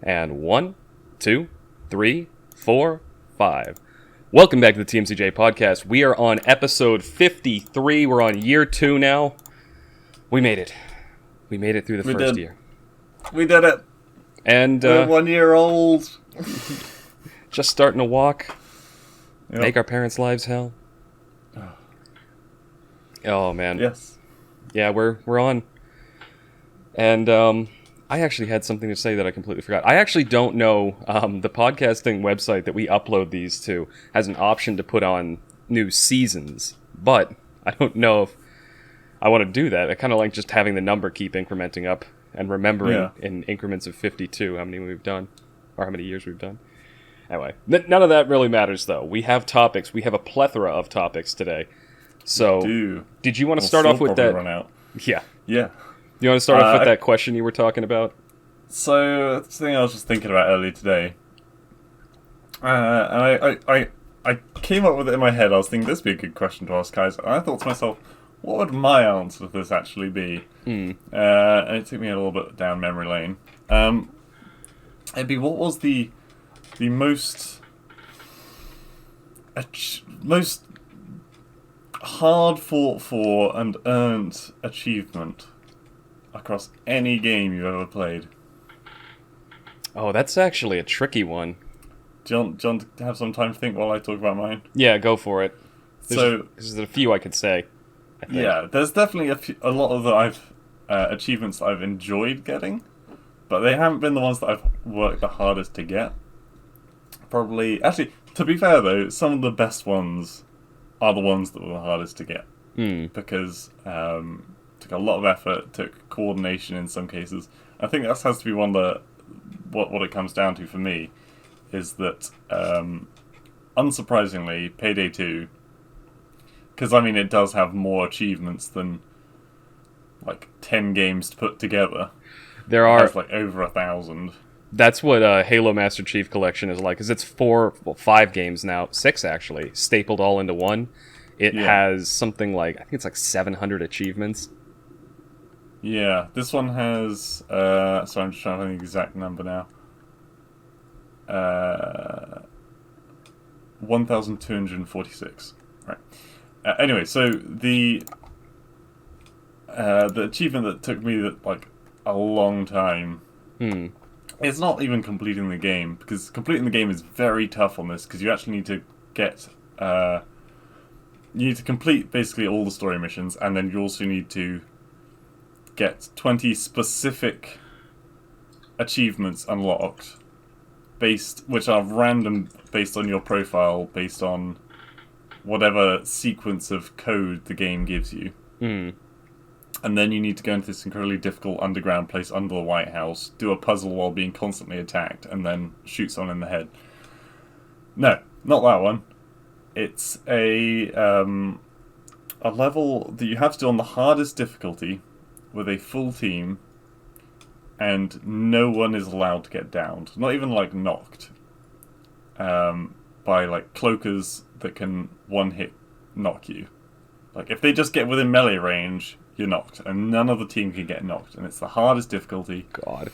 And 1, 2, 3, 4, 5. Welcome back to the TMCJ podcast. We are on episode 53. We're on year 2 now. We made it. We made it through the first year. We did it. And we're 1 year old. Just starting to walk. Yep. Make our parents' lives hell. Oh man. Yes. Yeah, we're on. And I actually had something to say that I completely forgot. I actually don't know, the podcasting website that we upload these to has an option to put on new seasons, but I don't know if I want to do that. I kind of like just having the number keep incrementing up and remembering in increments of 52 how many we've done, or how many years we've done. Anyway, none of that really matters, though. We have topics. We have a plethora of topics today. So, did you want to start off with that? Run out. Yeah. Yeah. You want to start off with that question you were talking about? So, that's the thing I was just thinking about earlier today. And I came up with it in my head. I was thinking this would be a good question to ask guys. And I thought to myself, what would my answer to this actually be? And it took me a little bit down memory lane. It'd be, what was the most hard fought for and earned achievement across any game you've ever played? Oh, that's actually a tricky one. Do you want to have some time to think while I talk about mine? Yeah, go for it. There's a few I could say. I think. Yeah, there's definitely a lot of achievements that I've enjoyed getting, but they haven't been the ones that I've worked the hardest to get. Probably, actually, to be fair though, some of the best ones are the ones that were the hardest to get. Because took a lot of effort, took coordination in some cases. I think that has to be one of the what it comes down to for me is that unsurprisingly, Payday 2, because I mean it does have more achievements than like 10 games to put together. There are like over 1,000. That's what Halo Master Chief Collection is like, because it's 5 games now, 6 actually, stapled all into one. It has something like, I think it's like 700 achievements. Yeah, this one has, so I'm just trying to find the exact number now. 1,246. Right. Anyway, so the achievement that took me like a long time. It's not even completing the game, because completing the game is very tough on this, because you actually need to get you need to complete basically all the story missions, and then you also need to get 20 specific achievements unlocked, which are random based on your profile, based on whatever sequence of code the game gives you. And then you need to go into this incredibly difficult underground place under the White House, do a puzzle while being constantly attacked, and then shoot someone in the head. No, not that one. It's a level that you have to do on the hardest difficulty with a full team, and no one is allowed to get downed. Not even like knocked. By like cloakers that can one-hit knock you. Like if they just get within melee range, you're knocked, and none of the team can get knocked, and it's the hardest difficulty. God.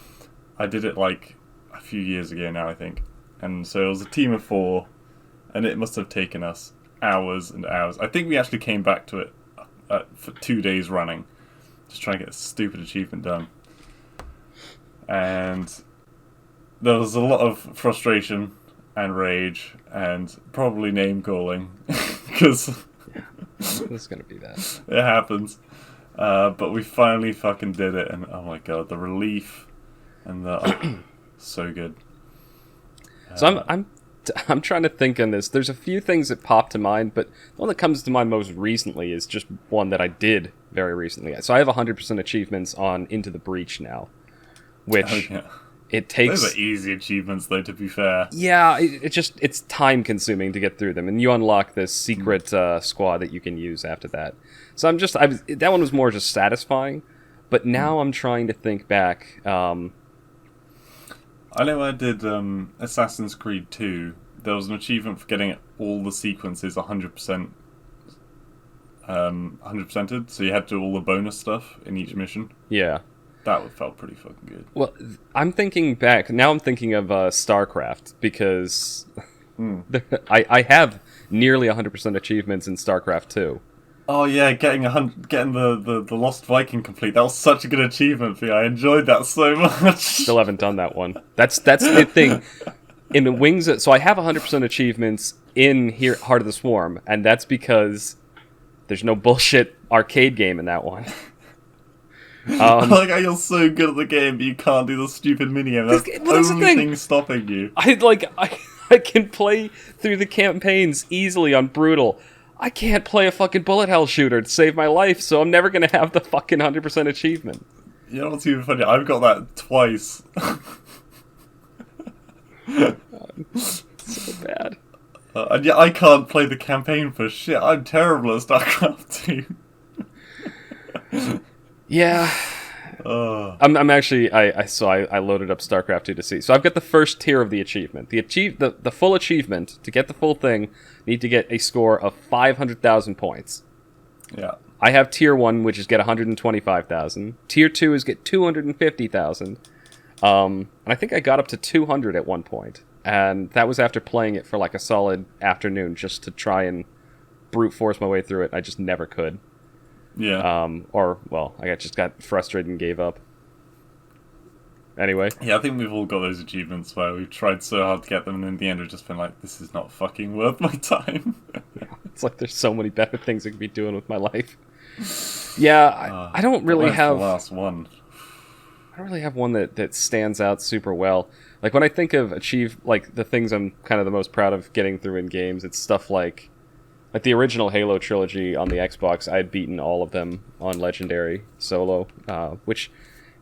I did it like a few years ago now, I think, and so it was a team of 4, and it must have taken us hours and hours. I think we actually came back to it for 2 days running, just trying to get a stupid achievement done, and there was a lot of frustration and rage and probably name calling because there's gonna be that. It happens. But we finally fucking did it, and oh my god, the relief and the so good. So I'm trying to think on this. There's a few things that pop to mind, but the one that comes to mind most recently is just one that I did very recently. So I have 100% achievements on Into the Breach now, which it takes. Those are easy achievements, though. To be fair, yeah, it's time consuming to get through them, and you unlock this secret squad that you can use after that. So that one was more just satisfying, but now I'm trying to think back. I know I did Assassin's Creed 2. There was an achievement for getting all the sequences 100%, 100%ed, so you had to do all the bonus stuff in each mission. Yeah. That felt pretty fucking good. Well, I'm thinking back. Now I'm thinking of StarCraft, because I have nearly 100% achievements in StarCraft 2. Oh yeah, getting the Lost Viking complete. That was such a good achievement for you. I enjoyed that so much. Still haven't done that one. That's the thing. In the Wings, so I have 100% achievements in here, Heart of the Swarm, and that's because there's no bullshit arcade game in that one. I like how you're so good at the game, but you can't do the stupid minigame. That's the only thing stopping you. I can play through the campaigns easily on Brutal. I can't play a fucking bullet hell shooter to save my life, so I'm never gonna have the fucking 100% achievement. You know what's even funny? I've got that twice. So bad. And yeah, I can't play the campaign for shit. I'm terrible at StarCraft 2. Yeah. I'm actually I loaded up StarCraft 2 to see. So I've got the first tier of the achievement. The full achievement, to get the full thing, need to get a score of 500,000 points. Yeah. I have tier 1, which is get 125,000. Tier 2 is get 250,000. And I think I got up to 200 at one point. And that was after playing it for like a solid afternoon just to try and brute force my way through it. I just never could. Yeah. I just got frustrated and gave up. Anyway. Yeah, I think we've all got those achievements where we've tried so hard to get them, and in the end we've just been like, this is not fucking worth my time. It's like there's so many better things I could be doing with my life. Yeah, I don't really have... the last one? I don't really have one that stands out super well. Like, when I think of the things I'm kind of the most proud of getting through in games, it's stuff like the original Halo trilogy on the Xbox. I had beaten all of them on Legendary solo, which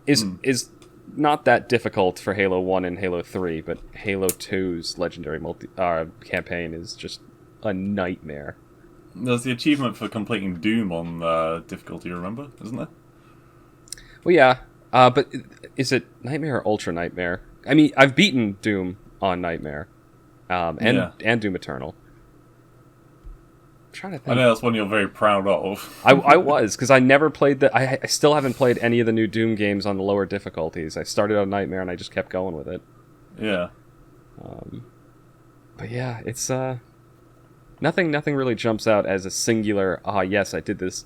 is not that difficult for Halo 1 and Halo 3, but Halo 2's Legendary campaign is just a nightmare. There's the achievement for completing Doom on difficulty, remember? Isn't there? Well, yeah, but is it Nightmare or Ultra Nightmare? I mean, I've beaten Doom on Nightmare, and Doom Eternal. I'm trying to think. I know that's one you're very proud of. I was, because I never played I still haven't played any of the new Doom games on the lower difficulties. I started on Nightmare and I just kept going with it. Yeah. But yeah, it's nothing really jumps out as a singular. Yes, I did this.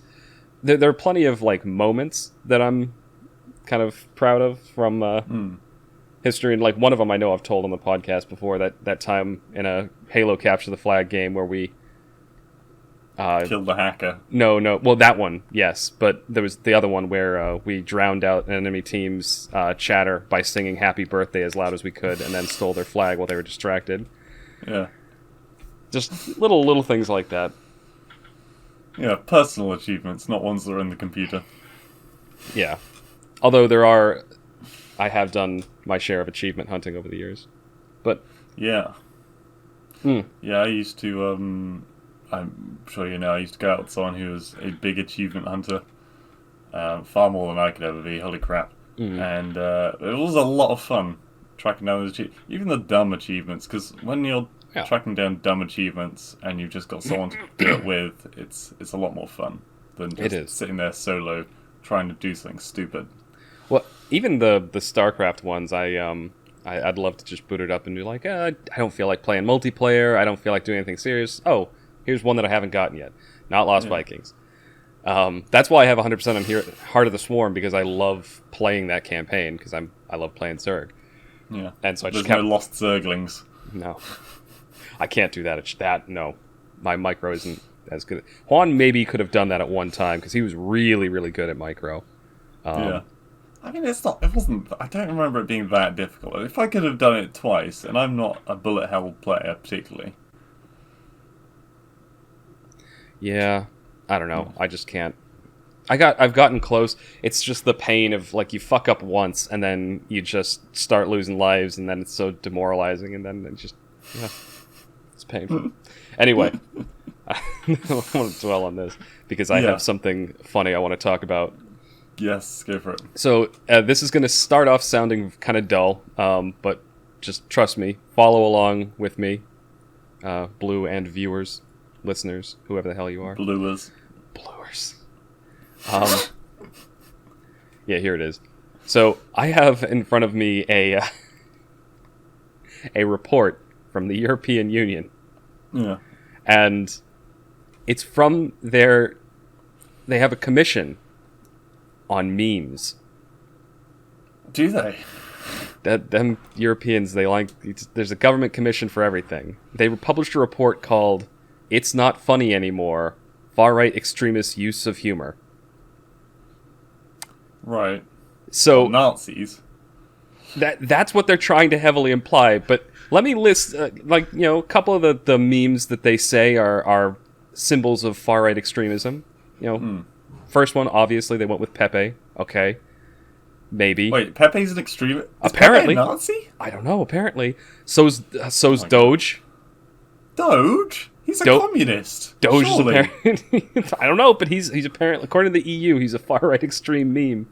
There are plenty of like moments that I'm kind of proud of from history, and like one of them I know I've told on the podcast before, that time in a Halo Capture the Flag game where we killed the hacker. No, well, that one, yes, but there was the other one where we drowned out an enemy team's chatter by singing Happy Birthday as loud as we could, and then stole their flag while they were distracted. Yeah. Just little things like that. Yeah, personal achievements, not ones that are in the computer. Yeah. Although I have done my share of achievement hunting over the years. But... Yeah. Yeah, I used to, I'm sure you know, I used to go out with someone who was a big achievement hunter. Far more than I could ever be, holy crap. And it was a lot of fun tracking down those achievements. Even the dumb achievements, because when you're tracking down dumb achievements and you've just got someone to do it with, it's a lot more fun than just sitting there solo trying to do something stupid. Well, even the StarCraft ones, I'd love to just boot it up and be like, I don't feel like playing multiplayer, I don't feel like doing anything serious. Oh, here's one that I haven't gotten yet. Not Lost Vikings. That's why I have 100% on here, Heart of the Swarm, because I love playing that campaign, because I love playing Zerg. Yeah. And so There's no Lost Zerglings. No. I can't do that. No. My micro isn't as good. Juan maybe could have done that at one time, because he was really, really good at micro. Yeah. I mean, it wasn't, I don't remember it being that difficult. If I could have done it twice, and I'm not a bullet hell player particularly. Yeah, I don't know. I just can't. I've gotten close. It's just the pain of, like, you fuck up once, and then you just start losing lives, and then it's so demoralizing, and then it's painful. Anyway, I don't want to dwell on this, because I have something funny I want to talk about. Yes, go for it. So, this is going to start off sounding kind of dull, but just trust me, follow along with me, Blue and viewers, listeners, whoever the hell you are. Bluers. Yeah, here it is. So I have in front of me a report from the European Union, Yeah. and it's from their. They have a commission on memes. Do they? That them Europeans, they like. There's a government commission for everything. They published a report called "It's Not Funny Anymore: Far-Right Extremist Use of Humor." Right. So Nazis. that's what they're trying to heavily imply. But let me list, a couple of the memes that they say are symbols of far-right extremism. First one, obviously, they went with Pepe. Okay. Maybe. Wait, Pepe's an extremist? Apparently. Pepe a Nazi? I don't know, apparently. So's Doge. Doge? He's a communist. Doge surely. is apparently... I don't know, but he's apparently... According to the EU, he's a far-right extreme meme.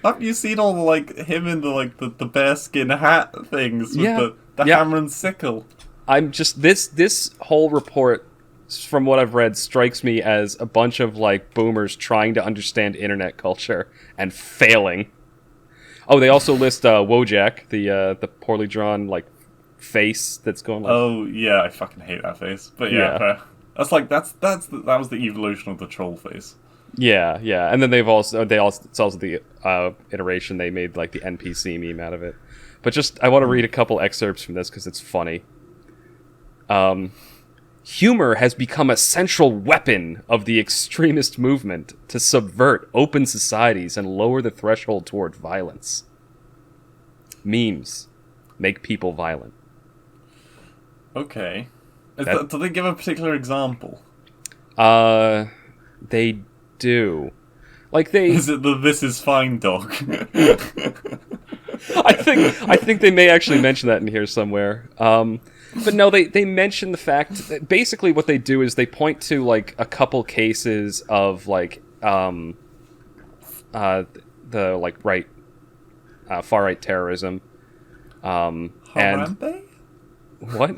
Haven't you seen all the, him in the bearskin hat things with the hammer and sickle? I'm just... This whole report, from what I've read, strikes me as a bunch of, boomers trying to understand internet culture and failing. Oh, they also list Wojak, the poorly drawn face that's going like. Oh yeah, I fucking hate that face. But yeah, fair. That's that was the evolution of the troll face. Yeah, and then it's also the iteration they made the NPC meme out of it. But I want to read a couple excerpts from this because it's funny. Humor has become a central weapon of the extremist movement to subvert open societies and lower the threshold toward violence. Memes make people violent. Okay. Do they give a particular example? They do. Is it the "This is fine" dog? I think they may actually mention that in here somewhere. But no, they mention the fact that basically what they do is they point to a couple cases of the far right terrorism. And what?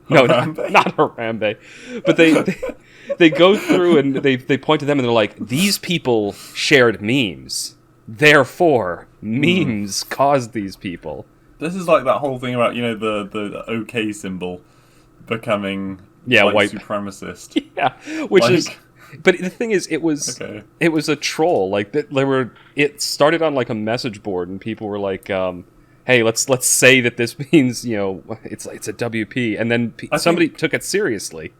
No, not Harambe. But they go through and they point to them and they're like, these people shared memes. Therefore, memes caused these people. This is like that whole thing about, the OK symbol becoming white supremacist. Yeah, which is... But the thing is, it was a troll. It started on a message board and people were like, hey, let's say that this means, it's a WP. And then somebody took it seriously.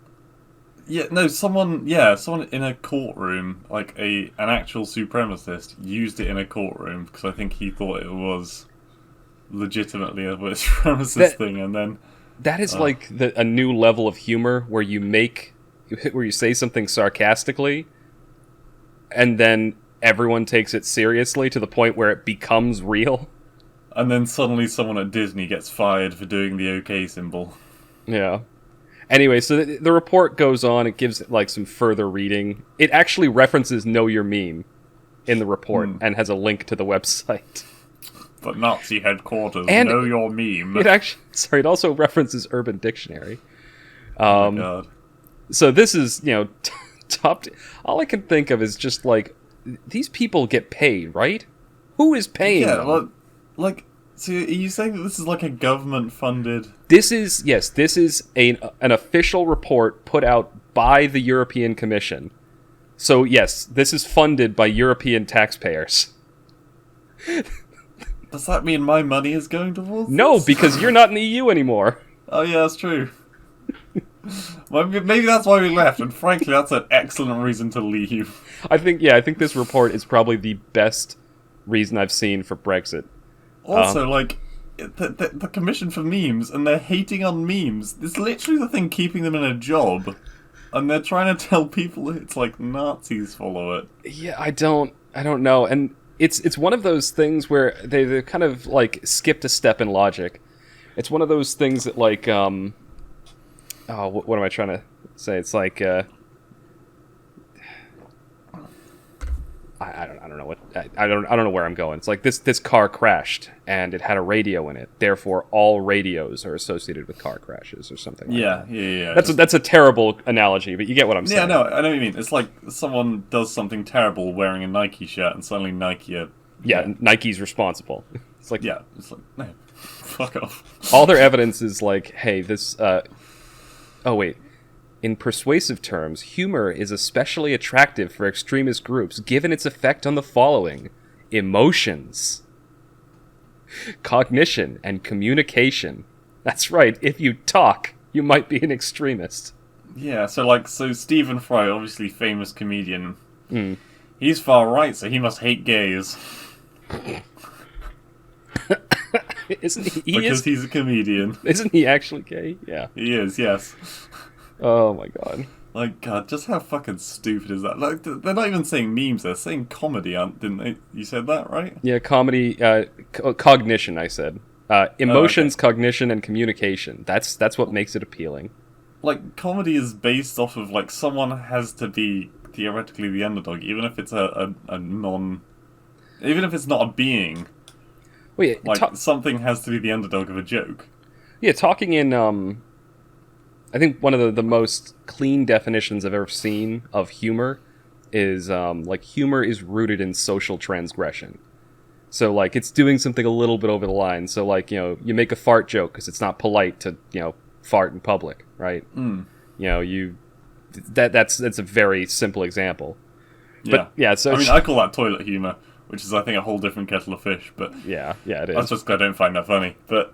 Yeah, no, someone in a courtroom, an actual supremacist, used it in a courtroom because I think he thought it was legitimately a white supremacist thing, and then that is a new level of humor where you say something sarcastically, and then everyone takes it seriously to the point where it becomes real. And then suddenly someone at Disney gets fired for doing the OK symbol. Yeah. Anyway, so the report goes on. It gives some further reading. It actually references Know Your Meme in the report and has a link to the website. But Nazi headquarters, and Know Your Meme. It also references Urban Dictionary. Oh my god. So this is, top... All I can think of is just, these people get paid, right? Who is paying them? Well, so are you saying that this is a government-funded... This is an official report put out by the European Commission. So, yes, this is funded by European taxpayers. Does that mean my money is going towards No, this? because you're not in the EU anymore. Oh, yeah, that's true. Well, maybe that's why we left, and frankly, that's an excellent reason to leave. I think this report is probably the best reason I've seen for Brexit. Also, the Commission for Memes, and they're hating on memes. It's literally the thing keeping them in a job, and they're trying to tell people it's Nazis follow it. Yeah, I don't know, and it's one of those things where they kind of skipped a step in logic. It's one of those things that what am I trying to say? It's I don't know what I don't know where I'm going. It's this car crashed and it had a radio in it. Therefore, all radios are associated with car crashes or something. Yeah. That's a terrible analogy, but you get what I'm saying. Yeah, no, I know what you mean. It's like someone does something terrible wearing a Nike shirt, and suddenly Nike are yeah, Nike's responsible. It's like, yeah, it's like, no, fuck off. all their evidence is like, hey, this, oh wait, in persuasive terms, humor is especially attractive for extremist groups given its effect on the following: emotions, cognition, and communication. That's right, if you talk, you might be an extremist. Yeah, so Stephen Fry, obviously famous comedian, he's far right, so he must hate gays. Isn't he? Because he's a comedian. Isn't he actually gay? Yeah. He is, yes. Oh my god. Like, God, just how fucking stupid is that? Like, they're not even saying memes, they're saying comedy, didn't they? You said that, right? Yeah, comedy, cognition, I said. Emotions, cognition, and communication. That's what makes it appealing. Like, comedy is based off of, like, someone has to be theoretically the underdog, even if it's a non... Even if it's not a being. Well, yeah, like, something has to be the underdog of a joke. Yeah, talking in, I think one of the most clean definitions I've ever seen of humor is, like, humor is rooted in social transgression. So, like, it's doing something a little bit over the line. So, like, you know, you make a fart joke because it's not polite to, you know, fart in public, right? You know, that's a very simple example. Yeah. But, yeah, so... I mean, I call that toilet humor, which is, I think, a whole different kettle of fish, but... Yeah, it is. That's just because I don't find that funny, but...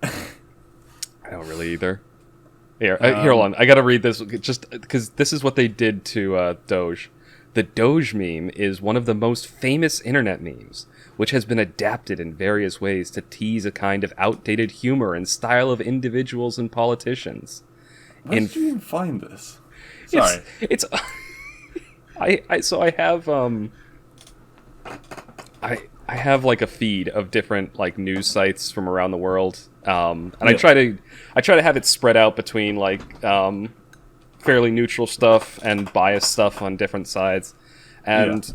I don't really either. Here, hold on. I gotta read this, just because this is what they did to Doge. The Doge meme is one of the most famous internet memes, which has been adapted in various ways to tease a kind of outdated humor and style of individuals and politicians. Where did you even find this? Sorry. It's I have I have like a feed of different like news sites from around the world, and I try to have it spread out between like fairly neutral stuff and biased stuff on different sides. And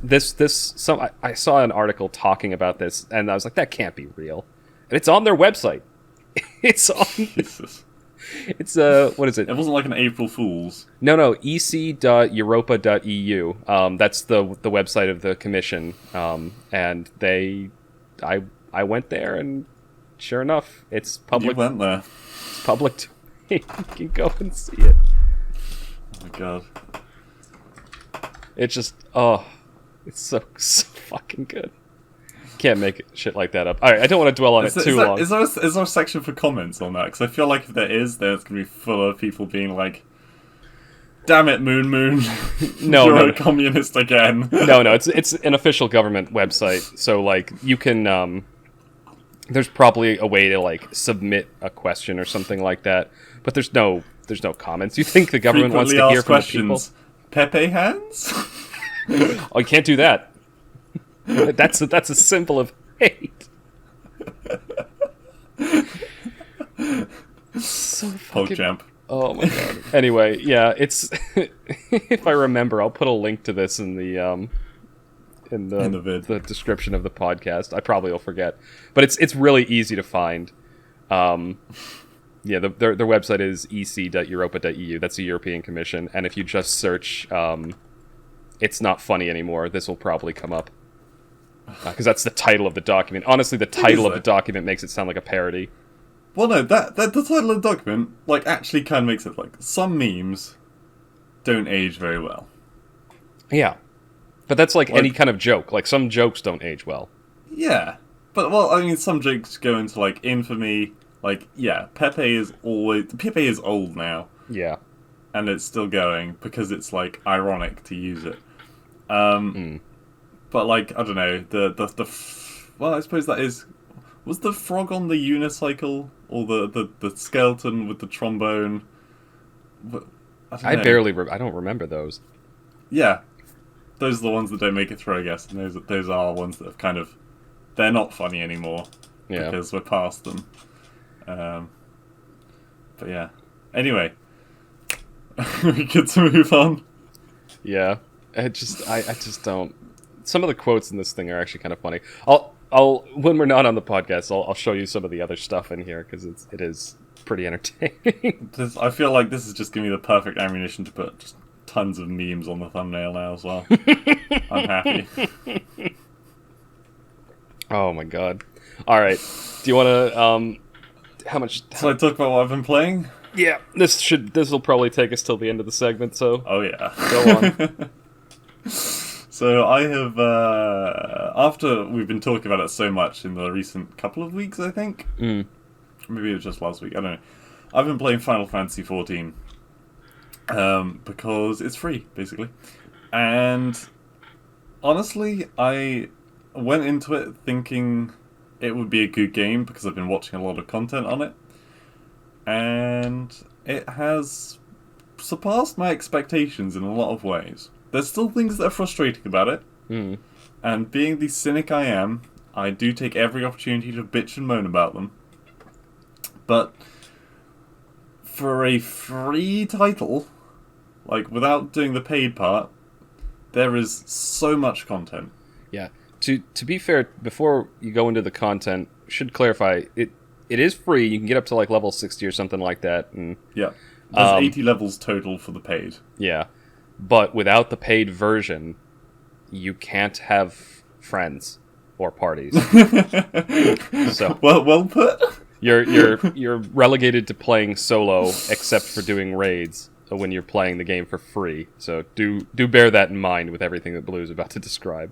I saw an article talking about this, and I was like, that can't be real. And it's on their website. It's on. Jesus. It's what is it? It wasn't like an April Fool's. No, ec.europa.eu. That's the website of the commission. And I went there, and sure enough, it's public. You went there. It's public. You can go and see it. Oh my god. It's just it's so fucking good. Can't make shit like that up. All right, I don't want to dwell on it too long. Is there a section for comments on that? Because I feel like if there is, there's going to be full of people being like, damn it, Moon. No, You're a communist again. No, it's an official government website. So, like, you can, there's probably a way to, like, submit a question or something like that. But there's no comments. You think the government wants to hear from the people? Pepe hands? Oh, you can't do that. That's a symbol of hate. So fucking... PogChamp. Oh my god. Anyway, yeah, it's if I remember, I'll put a link to this in the the description of the podcast. I probably will forget, but it's really easy to find. Yeah, their website is ec.europa.eu. That's the European Commission, and if you just search "It's Not Funny Anymore," this will probably come up. Because that's the title of the document. Honestly, the title of the document makes it sound like a parody. Well, no, that the title of the document, like, actually kind of makes it like some memes don't age very well. Yeah, but that's like any kind of joke. Like, some jokes don't age well. Yeah, but well, I mean, some jokes go into like infamy. Like, yeah, Pepe is old now. Yeah, and it's still going because it's like ironic to use it. But, like, I don't know, well, I suppose that is... Was the frog on the unicycle? Or the skeleton with the trombone? I don't remember those. Yeah. Those are the ones that don't make it through, I guess. And those are ones that have kind of... They're not funny anymore. Yeah. Because we're past them. But, yeah. Anyway. We get to move on. Yeah. I just don't... Some of the quotes in this thing are actually kind of funny. I'll when we're not on the podcast, I'll show you some of the other stuff in here because it is pretty entertaining. I feel like this is just giving me the perfect ammunition to put just tons of memes on the thumbnail now as well. I'm happy. Oh my god. All right. Do you want to how much So I talk about what I've been playing. Yeah, this will probably take us till the end of the segment, so Oh yeah. go on. So I have, after we've been talking about it so much in the recent couple of weeks, I think. Mm. Maybe it was just last week. I don't know. I've been playing Final Fantasy XIV because it's free, basically. And honestly, I went into it thinking it would be a good game because I've been watching a lot of content on it. And it has surpassed my expectations in a lot of ways. There's still things that are frustrating about it. Mm. And being the cynic I am, I do take every opportunity to bitch and moan about them. But for a free title, like without doing the paid part, there is so much content. Yeah. To be fair, before you go into the content, should clarify it is free. You can get up to like level 60 or something like that, and Yeah. There's 80 levels total for the paid. yeah. But without the paid version, you can't have friends or parties. So well put. you're relegated to playing solo, except for doing raids when you're playing the game for free. So do bear that in mind with everything that Blue's about to describe.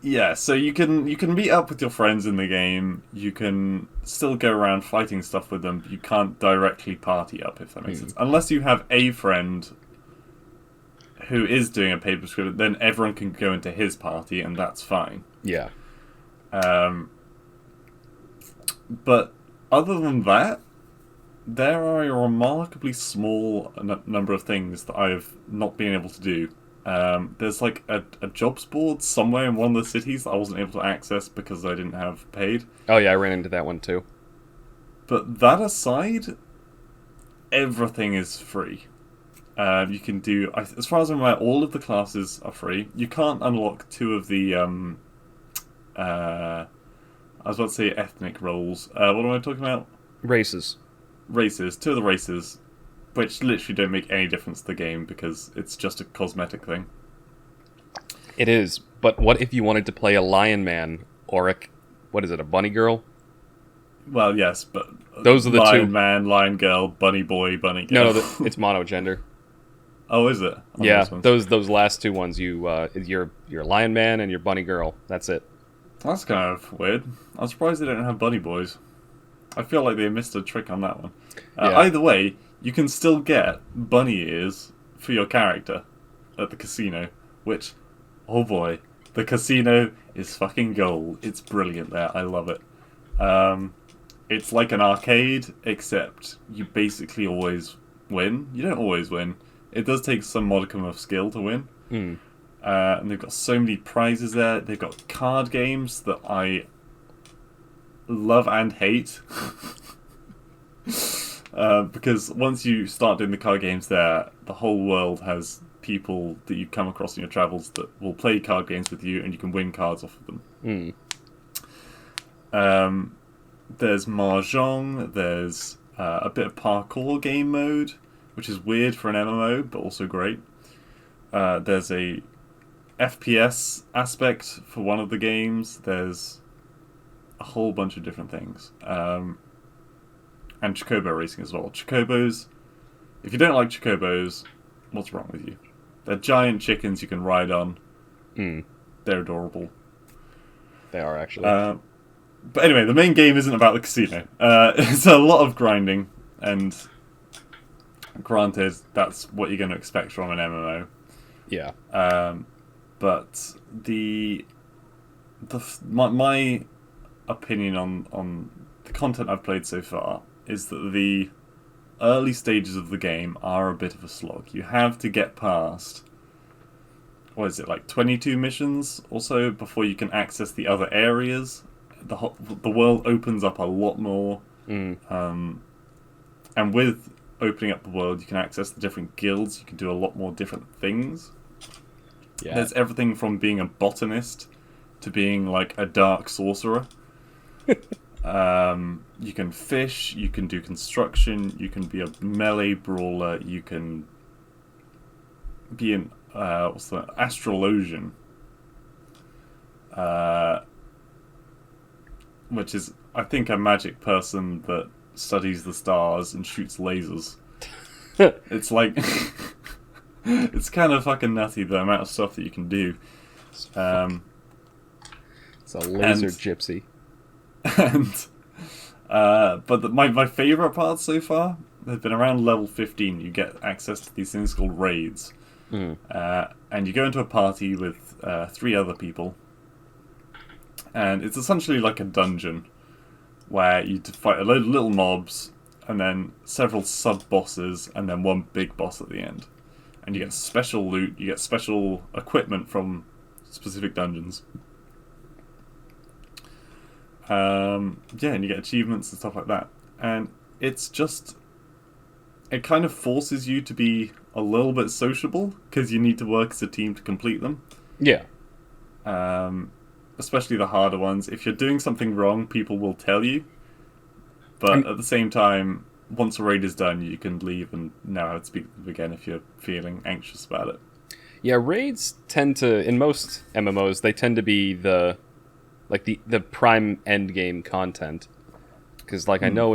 Yeah, so you can meet up with your friends in the game. You can still go around fighting stuff with them. But you can't directly party up, if that makes sense. Unless you have a friend who is doing a paid subscription, then everyone can go into his party, and that's fine. Yeah. But other than that, there are a remarkably small number of things that I've not been able to do. There's like a jobs board somewhere in one of the cities that I wasn't able to access because I didn't have paid. Oh yeah, I ran into that one too. But that aside, everything is free. You can do, as far as I'm aware, all of the classes are free. You can't unlock two of the, I was about to say ethnic roles. What am I talking about? Races. Races. Two of the races, which literally don't make any difference to the game because it's just a cosmetic thing. It is, but what if you wanted to play a lion man or a bunny girl? Well, yes, but Those are the lion two. man, lion girl, bunny boy, bunny girl. No, it's monogender. Oh, is it? Yeah, those last two ones. You're lion man and you're bunny girl. That's it. That's kind of weird. I'm surprised they don't have bunny boys. I feel like they missed a trick on that one. Yeah. Either way, you can still get bunny ears for your character at the casino, which, oh boy, the casino is fucking gold. It's brilliant there. I love it. It's like an arcade, except you basically always win. You don't always win. It does take some modicum of skill to win. And they've got so many prizes there. They've got card games that I love and hate. Because once you start doing the card games there, the whole world has people that you come across in your travels that will play card games with you, and you can win cards off of them. There's Mahjong, there's a bit of parkour game mode, which is weird for an MMO, but also great. There's a FPS aspect for one of the games. There's a whole bunch of different things. And Chocobo racing as well. Chocobos, if you don't like Chocobos, what's wrong with you? They're giant chickens you can ride on. They're adorable. They are actually. But anyway, the main game isn't about the casino. It's a lot of grinding, and granted, that's what you're going to expect from an MMO. Yeah. But my opinion on the content I've played so far is that the early stages of the game are a bit of a slog. You have to get past, what is it, like 22 missions or so before you can access the other areas. The world opens up a lot more. And with opening up the world, you can access the different guilds. You can do a lot more different things. Yeah. There's everything from being a botanist to being like a dark sorcerer. You can fish, you can do construction, you can be a melee brawler, you can be an astrologian. which is, I think, a magic person that studies the stars and shoots lasers. It's like... it's kind of fucking nutty, the amount of stuff that you can do. It's a laser gypsy. And... but my favourite part so far has been around level 15. You get access to these things called raids. And you go into a party with 3 other people. And it's essentially like a dungeon where you fight a load of little mobs and then several sub-bosses and then one big boss at the end. And you get special loot, you get special equipment from specific dungeons. And you get achievements and stuff like that. And it's just... it kind of forces you to be a little bit sociable, because you need to work as a team to complete them. Yeah. Especially the harder ones. If you're doing something wrong, people will tell you. But at the same time, once a raid is done, you can leave and know how to speak to them again if you're feeling anxious about it. Yeah, raids tend to, in most MMOs, they tend to be the prime end game content. Because, like, I know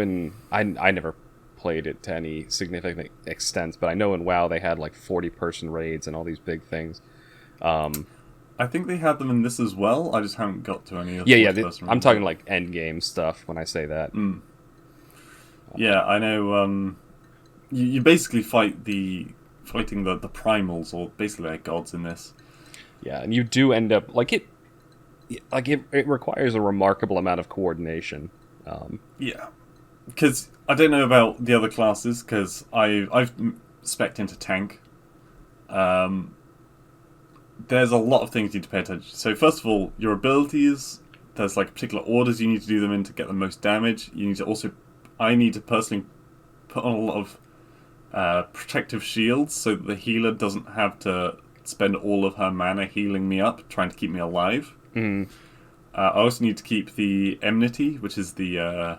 I never played it to any significant extent, but I know in WoW they had, like, 40-person raids and all these big things. I think they had them in this as well. I just haven't got to any of the I'm talking, like, end game stuff when I say that. Yeah, I know. You basically fighting the primals, or basically like gods in this. Yeah, and you do end up it requires a remarkable amount of coordination. Yeah, because I don't know about the other classes, because I've spec'd into tank. There's a lot of things you need to pay attention to. So first of all, your abilities. There's like particular orders you need to do them in to get the most damage. You need to also. I need to personally put on a lot of protective shields so that the healer doesn't have to spend all of her mana healing me up, trying to keep me alive. I also need to keep the enmity, which is the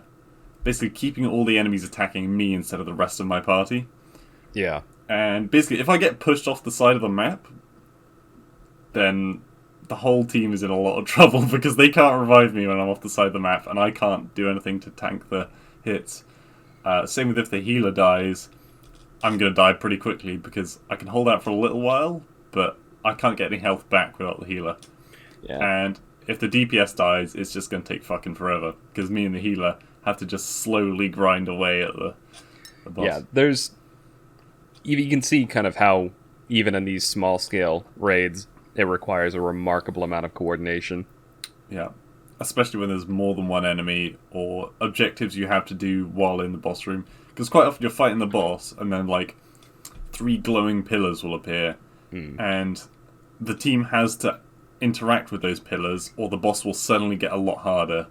basically keeping all the enemies attacking me instead of the rest of my party. Yeah. And basically, if I get pushed off the side of the map, then the whole team is in a lot of trouble because they can't revive me when I'm off the side of the map, and I can't do anything to tank the hits. Same with if the healer dies, I'm going to die pretty quickly because I can hold out for a little while, but I can't get any health back without the healer. Yeah. And if the DPS dies, it's just going to take fucking forever because me and the healer have to just slowly grind away at the boss. Yeah, you can see kind of how even in these small scale raids, it requires a remarkable amount of coordination. Yeah. Especially when there's more than one enemy or objectives you have to do while in the boss room. Because quite often you're fighting the boss and then like 3 glowing pillars will appear. And the team has to interact with those pillars or the boss will suddenly get a lot harder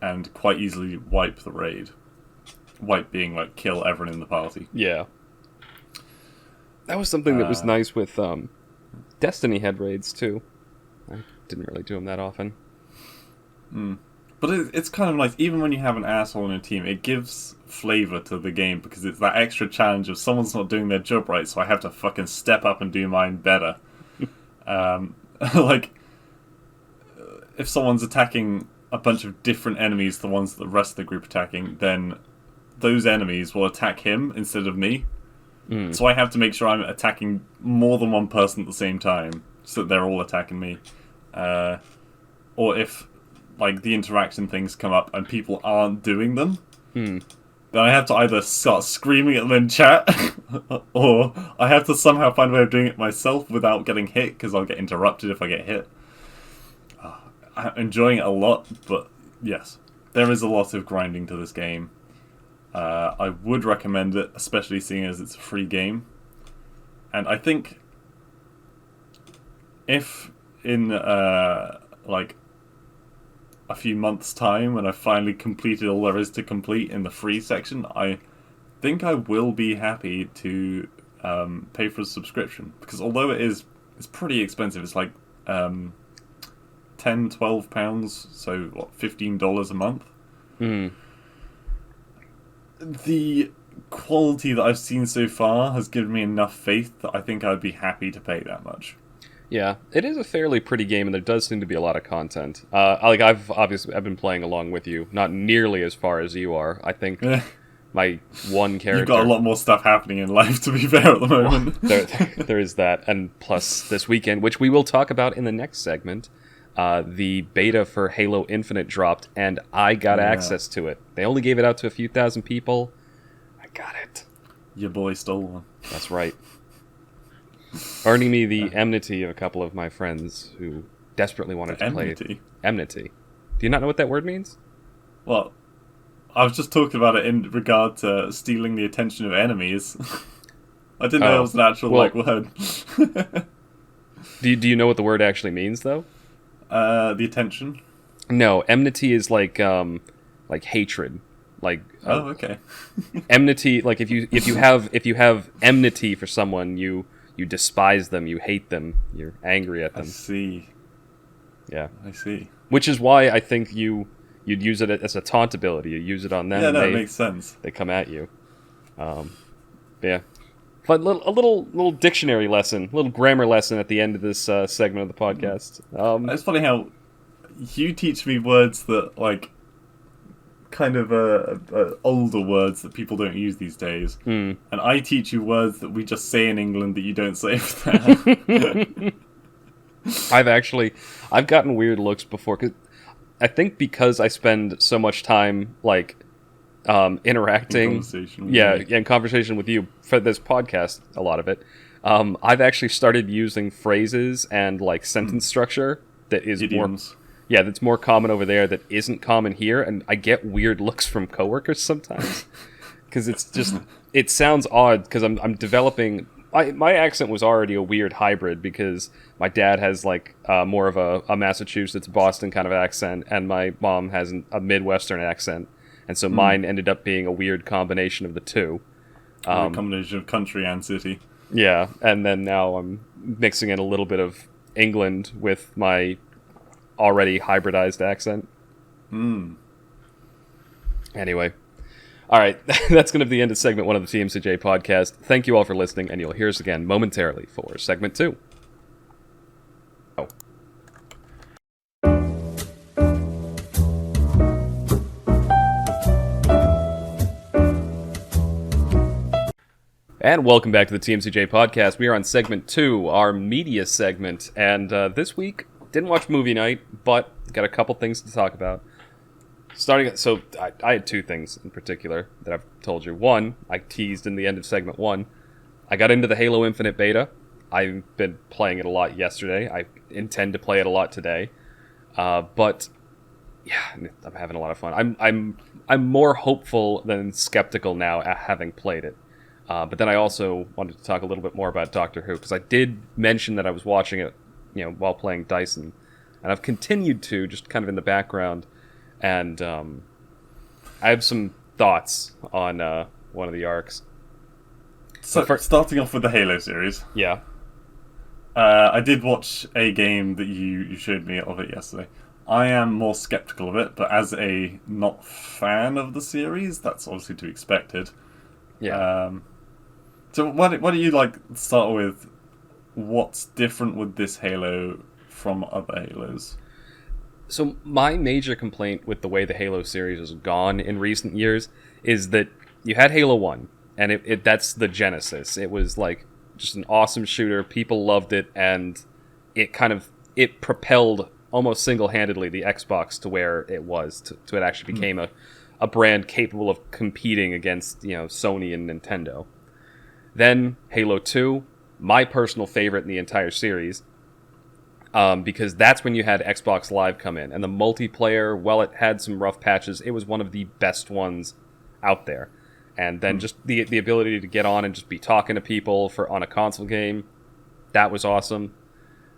and quite easily wipe the raid. Wipe being like kill everyone in the party. Yeah. That was something that was nice with Destiny had raids too. I didn't really do them that often. But it's kind of nice, even when you have an asshole in a team, it gives flavour to the game because it's that extra challenge of someone's not doing their job right, so I have to fucking step up and do mine better. Like, if someone's attacking a bunch of different enemies, the ones that the rest of the group attacking, then those enemies will attack him instead of me. So I have to make sure I'm attacking more than one person at the same time, so that they're all attacking me. Or if like the interaction things come up and people aren't doing them, then I have to either start screaming at them in chat, or I have to somehow find a way of doing it myself without getting hit, because I'll get interrupted if I get hit. I'm enjoying it a lot, but yes, there is a lot of grinding to this game. I would recommend it, especially seeing as it's a free game. And I think if in like a few months' time, when I've finally completed all there is to complete in the free section, I think I will be happy to pay for a subscription. Because although it's pretty expensive, it's like £10-12, so what, $15 a month? The quality that I've seen so far has given me enough faith that I think I'd be happy to pay that much. Yeah, it is a fairly pretty game, and there does seem to be a lot of content. I've been playing along with you, not nearly as far as you are. I think my one character. You've got a lot more stuff happening in life, to be fair, at the moment. There is that, and plus this weekend, which we will talk about in the next segment, the beta for Halo Infinite dropped, and I got access to it. They only gave it out to a few thousand people. I got it. Your boy stole one. That's right. Earning me the enmity of a couple of my friends who desperately wanted to play it. Enmity. Do you not know what that word means? Well, I was just talking about it in regard to stealing the attention of enemies. I didn't know it was an actual word. Do you know what the word actually means, though? The attention? No, enmity is like hatred. Okay. Enmity, like if you have enmity for someone, you despise them, you hate them, you're angry at them. I see. Yeah. I see. Which is why I think you'd use it as a taunt ability. You use it on them. Yeah, no, it makes sense. They come at you. Yeah. But a little dictionary lesson, a little grammar lesson at the end of this segment of the podcast. It's funny how you teach me words that, like, kind of older words that people don't use these days. And I teach you words that we just say in England that you don't say over there. I've gotten weird looks before, I think because I spend so much time, like, interacting, in conversation with you for this podcast, a lot of it. I've actually started using phrases and like sentence structure that is idioms. That's more common over there that isn't common here, and I get weird looks from coworkers sometimes because it sounds odd because I'm developing. My accent was already a weird hybrid because my dad has like more of a Massachusetts, Boston kind of accent, and my mom has a Midwestern accent. And so mine ended up being a weird combination of the two. A combination of country and city. Yeah, and then now I'm mixing in a little bit of England with my already hybridized accent. Anyway. All right, that's going to be the end of segment 1 of the TMCJ podcast. Thank you all for listening, and you'll hear us again momentarily for segment 2. And welcome back to the TMCJ podcast. We are on segment 2, our media segment, and this week, didn't watch movie night, but got a couple things to talk about. I had 2 things in particular that I've told you. One, I teased in the end of segment 1. I got into the Halo Infinite beta. I've been playing it a lot yesterday. I intend to play it a lot today. But yeah, I'm having a lot of fun. I'm more hopeful than skeptical now at having played it. But then I also wanted to talk a little bit more about Doctor Who, because I did mention that I was watching it, while playing Dyson, and I've continued to, just kind of in the background, and I have some thoughts on one of the arcs. So, starting off with the Halo series. Yeah. I did watch a game that you showed me of it yesterday. I am more skeptical of it, but as a not fan of the series, that's obviously to be expected. Yeah. So why don't you start with what's different with this Halo from other Halos? So my major complaint with the way the Halo series has gone in recent years is that you had Halo 1, and that's the genesis. It was like just an awesome shooter. People loved it, and it propelled almost single-handedly the Xbox to where it was. To it actually became a brand capable of competing against Sony and Nintendo. Then Halo 2, my personal favorite in the entire series, because that's when you had Xbox Live come in, and the multiplayer, while it had some rough patches, it was one of the best ones out there. And then just the ability to get on and just be talking to people on a console game, that was awesome.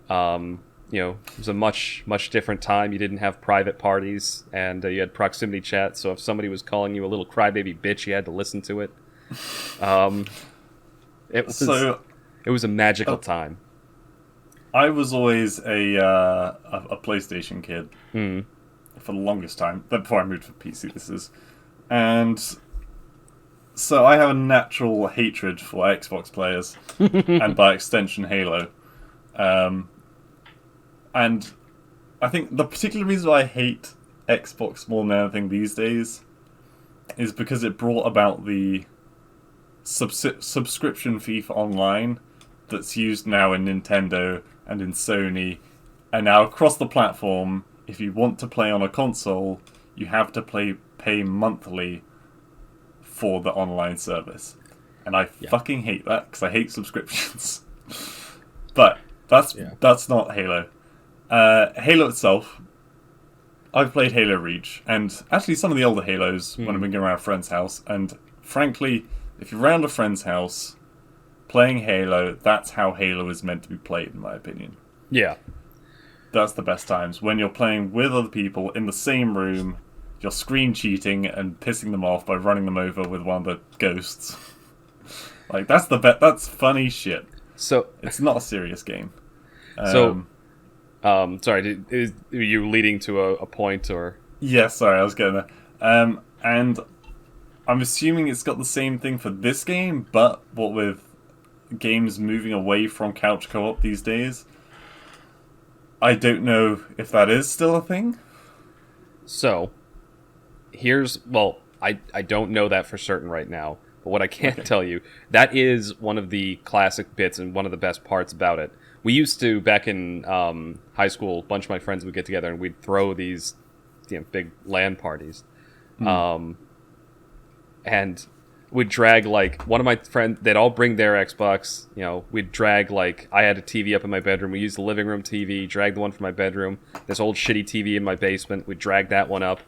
It was a much different time. You didn't have private parties, and you had proximity chat. So if somebody was calling you a little crybaby bitch, you had to listen to it. It was a magical time. I was always a PlayStation kid for the longest time. Before I moved to PC, this is, and so I have a natural hatred for Xbox players and by extension Halo. And I think the particular reason why I hate Xbox more than anything these days is because it brought about the subscription fee for online that's used now in Nintendo and in Sony, and now across the platform. If you want to play on a console, you have to pay monthly for the online service, and I fucking hate that because I hate subscriptions. But that's not Halo. Halo itself, I've played Halo Reach, and actually some of the older Halos when I've been going around a friend's house, and frankly, if you're around a friend's house playing Halo, that's how Halo is meant to be played, in my opinion. Yeah. That's the best times. When you're playing with other people in the same room, you're screen cheating and pissing them off by running them over with one of the ghosts. Like, that's that's funny shit. So it's not a serious game. Sorry, are you leading to a point, or? Yeah, sorry, I was getting there. And I'm assuming it's got the same thing for this game, but what with games moving away from couch co-op these days, I don't know if that is still a thing. So, I don't know that for certain right now, but what I can tell you, that is one of the classic bits and one of the best parts about it. We used to, back in high school, a bunch of my friends would get together and we'd throw these big LAN parties. And we'd drag, like, one of my friends, they'd all bring their Xbox, we'd drag, like, I had a TV up in my bedroom, we used the living room TV, drag the one from my bedroom, this old shitty TV in my basement, we'd drag that one up,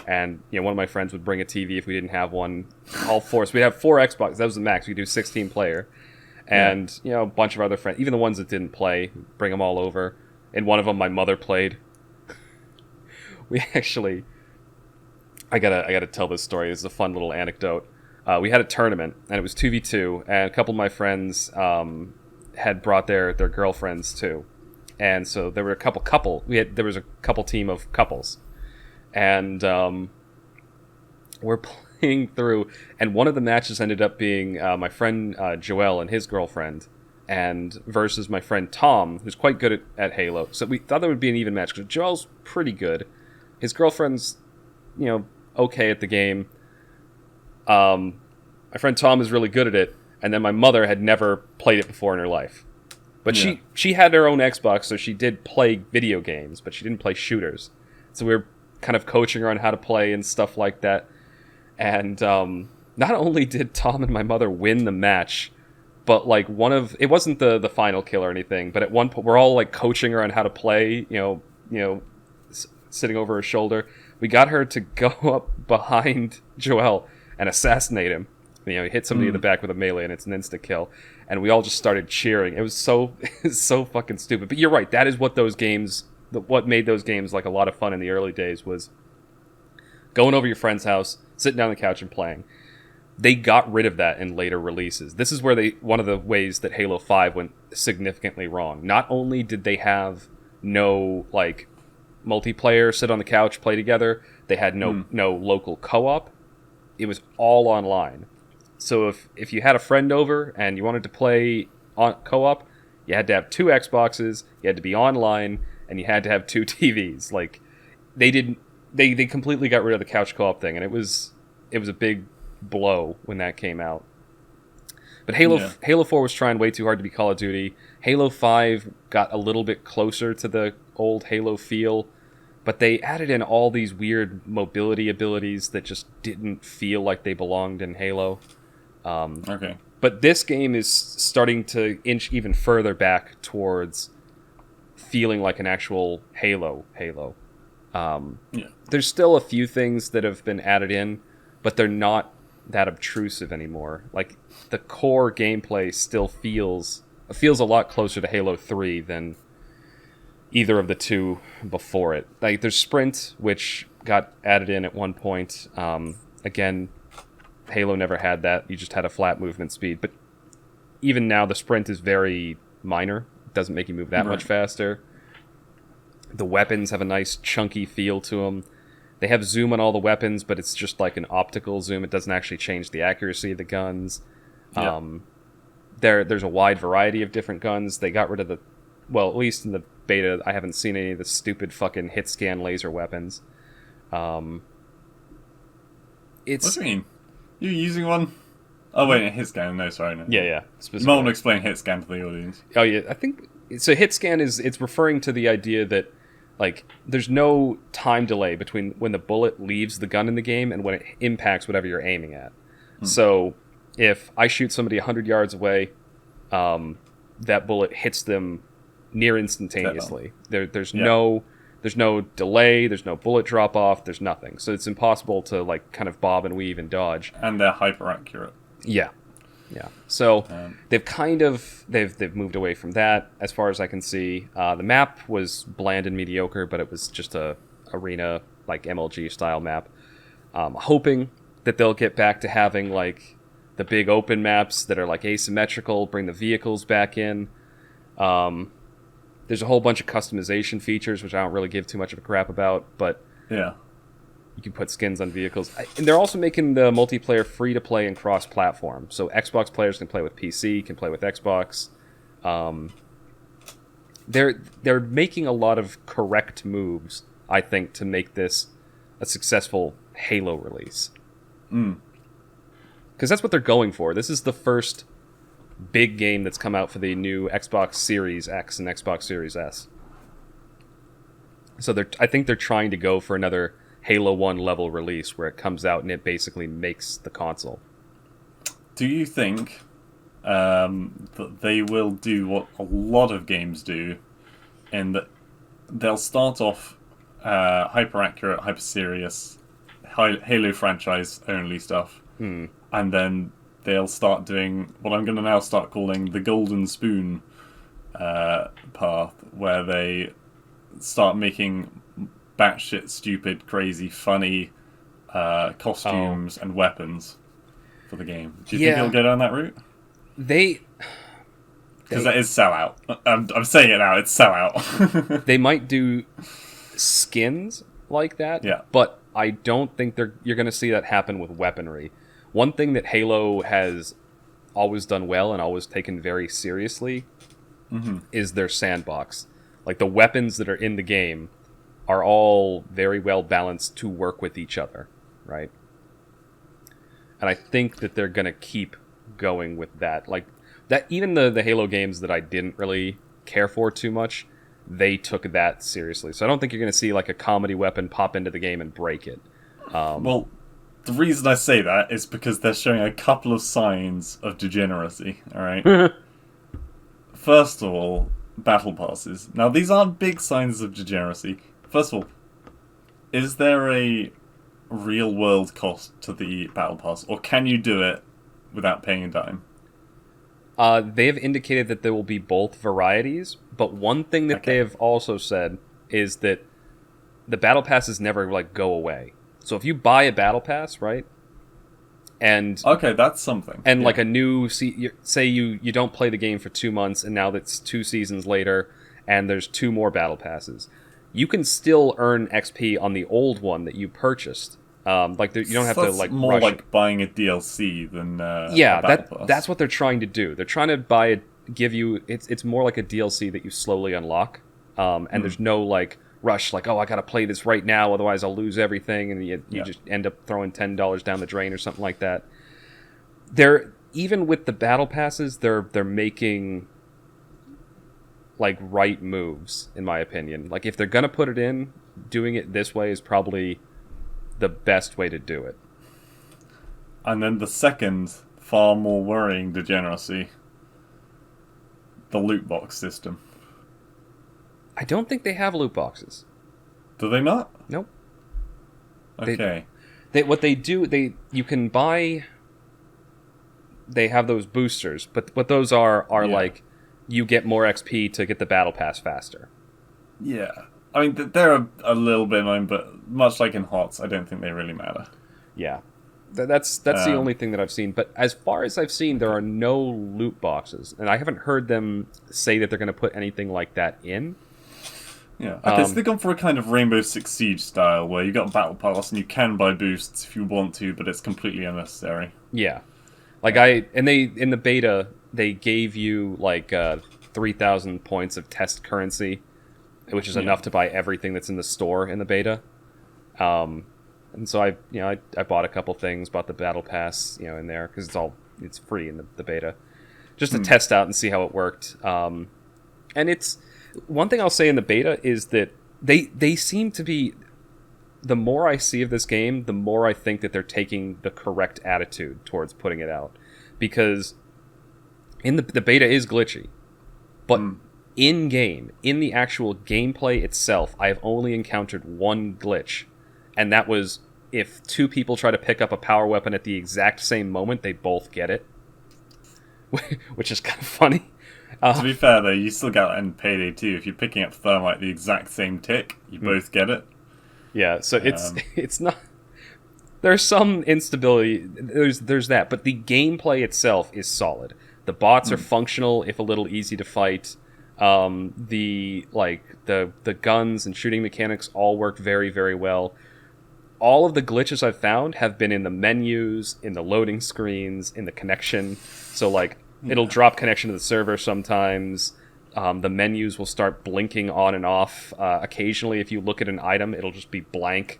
and, one of my friends would bring a TV if we didn't have one, all four, so we'd have 4 Xboxes, that was the max, we'd do 16 player, and, a bunch of other friends, even the ones that didn't play, bring them all over, and one of them, my mother played. We actually, I gotta tell this story, this is a fun little anecdote. We had a tournament, and it was 2v2, and a couple of my friends had brought their girlfriends too, and so there were a couple. There was a couple team of couples, and we're playing through, and one of the matches ended up being my friend Joel and his girlfriend, and versus my friend Tom, who's quite good at Halo. So we thought there would be an even match because Joel's pretty good, his girlfriend's okay at the game. My friend Tom is really good at it, and then my mother had never played it before in her life. But she had her own Xbox, so she did play video games, but she didn't play shooters. So we were kind of coaching her on how to play and stuff like that. And not only did Tom and my mother win the match, but like it wasn't the final kill or anything, but at one point we're all like coaching her on how to play, sitting over her shoulder. We got her to go up behind Joel and assassinate him. He hit somebody in the back with a melee, and it's an insta kill. And we all just started cheering. It was so fucking stupid. But you're right. That is what those games, what made those games like a lot of fun in the early days, was going over your friend's house, sitting down on the couch and playing. They got rid of that in later releases. This is where one of the ways that Halo 5 went significantly wrong. Not only did they have no like multiplayer, sit on the couch, play together, they had no local co-op. It was all online. So if you had a friend over and you wanted to play on co-op, you had to have 2 Xboxes, you had to be online, and you had to have 2 TVs. Like they completely got rid of the couch co-op thing, and it was a big blow when that came out. But Halo 4 was trying way too hard to be Call of Duty. Halo 5 got a little bit closer to the old Halo feel, but they added in all these weird mobility abilities that just didn't feel like they belonged in Halo. But this game is starting to inch even further back towards feeling like an actual Halo. There's still a few things that have been added in, but they're not that obtrusive anymore. Like, the core gameplay still feels a lot closer to Halo 3 than either of the two before it. Like, there's Sprint, which got added in at one point. Again, Halo never had that. You just had a flat movement speed. But even now, the Sprint is very minor. It doesn't make you move that much faster. The weapons have a nice chunky feel to them. They have zoom on all the weapons, but it's just like an optical zoom. It doesn't actually change the accuracy of the guns. There's a wide variety of different guns. They got rid of well, at least in the beta, I haven't seen any of the stupid fucking hit scan laser weapons. It's What do you mean? You using one? Oh wait, hit scan. No, sorry. No. yeah. You might want to explain hit scan to the audience. Oh yeah, I think so. Hit scan it's referring to the idea that like there's no time delay between when the bullet leaves the gun in the game and when it impacts whatever you're aiming at. So if I shoot somebody 100 yards away, that bullet hits them near instantaneously. There's no delay, there's no bullet drop off, there's nothing. So it's impossible to like kind of bob and weave and dodge. And they're hyper accurate. Yeah. So they've moved away from that as far as I can see. The map was bland and mediocre, but it was just a arena like MLG style map. Hoping that they'll get back to having like the big open maps that are like asymmetrical, bring the vehicles back in. There's a whole bunch of customization features, which I don't really give too much of a crap about, but yeah, you can put skins on vehicles. And they're also making the multiplayer free-to-play and cross-platform. So Xbox players can play with PC, can play with Xbox. They're making a lot of correct moves, I think, to make this a successful Halo release. Because that's what they're going for. This is the first big game that's come out for the new Xbox Series X and Xbox Series S. So I think they're trying to go for another Halo 1 level release where it comes out and it basically makes the console. Do you think that they will do what a lot of games do, in that they'll start off hyper accurate, hyper serious Halo franchise only stuff, and then they'll start doing what I'm going to now start calling the golden spoon path, where they start making batshit stupid, crazy, funny costumes and weapons for the game. Do you think they'll go down that route? Because that is sellout. I'm saying it now, it's sellout. They might do skins like that, but I don't think you're going to see that happen with weaponry. One thing that Halo has always done well and always taken very seriously is their sandbox. Like, the weapons that are in the game are all very well balanced to work with each other, right? And I think that they're going to keep going with that. Like, that even the Halo games that I didn't really care for too much, they took that seriously. So I don't think you're going to see, like, a comedy weapon pop into the game and break it. Well, the reason I say that is because they're showing a couple of signs of degeneracy, alright? First of all, battle passes. Now, these aren't big signs of degeneracy. First of all, is there a real-world cost to the battle pass, or can you do it without paying a dime? They have indicated that there will be both varieties, but one thing that they have also said is that the battle passes never, like, go away. So if you buy a battle pass, right, and okay, that's something. And like a new say you don't play the game for 2 months, and now that's 2 seasons later, and there's 2 more battle passes, you can still earn XP on the old one that you purchased. You don't have to like more rush like it. Buying a DLC than a battle pass. That's what they're trying to do. They're trying to give you it's more like a DLC that you slowly unlock, and there's no like rush, like, oh, I gotta play this right now, otherwise I'll lose everything, and you just end up throwing $10 down the drain or something like that. They're even with the battle passes, they're making like right moves, in my opinion. Like, if they're gonna put it in, doing it this way is probably the best way to do it. And then the second, far more worrying degeneracy, the loot box system. I don't think they have loot boxes. Do they not? Nope. Okay. What they do, you can buy. They have those boosters, but what those are like, you get more XP to get the battle pass faster. Yeah, I mean they're a little bit annoying, but much like in HOTS, I don't think they really matter. Yeah, that's the only thing that I've seen. But as far as I've seen, there are no loot boxes, and I haven't heard them say that they're going to put anything like that in. Yeah, okay, so they've gone for a kind of Rainbow Six Siege style, where you got a battle pass and you can buy boosts if you want to, but it's completely unnecessary. Yeah, like in the beta, they gave you like 3 3,000 points of test currency, which is enough to buy everything that's in the store in the beta. And so I bought a couple things, bought the battle pass, in there because it's free in the beta, just to test out and see how it worked. And it's one thing I'll say in the beta is that they seem to be. The more I see of this game, the more I think that they're taking the correct attitude towards putting it out, because in the beta is glitchy, but in game, in the actual gameplay itself, I've only encountered one glitch, and that was if two people try to pick up a power weapon at the exact same moment, they both get it, which is kind of funny. To be fair, though, you still get that in Payday 2. If you're picking up thermite the exact same tick, you both get it. Yeah, so it's not. There's some instability. There's that, but the gameplay itself is solid. The bots are functional, if a little easy to fight. The guns and shooting mechanics all work very, very well. All of the glitches I've found have been in the menus, in the loading screens, in the connection. So it'll drop connection to the server sometimes. The menus will start blinking on and off. Occasionally, if you look at an item, it'll just be blank.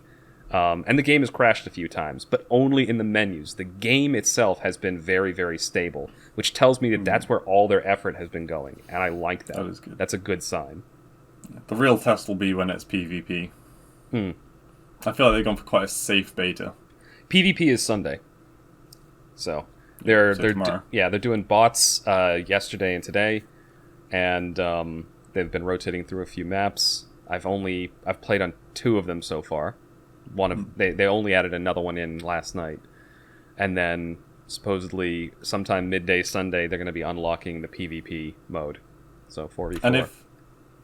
And the game has crashed a few times, but only in the menus. The game itself has been very, very stable, which tells me that that's where all their effort has been going, and I like that. That is good. That's a good sign. The real test will be when it's PvP. I feel like they've gone for quite a safe beta. PvP is Sunday, so they're doing bots yesterday and today. And they've been rotating through a few maps. I've played on 2 of them so far. They only added another one in last night, and then supposedly sometime midday Sunday they're going to be unlocking the PvP mode. So 4v4. And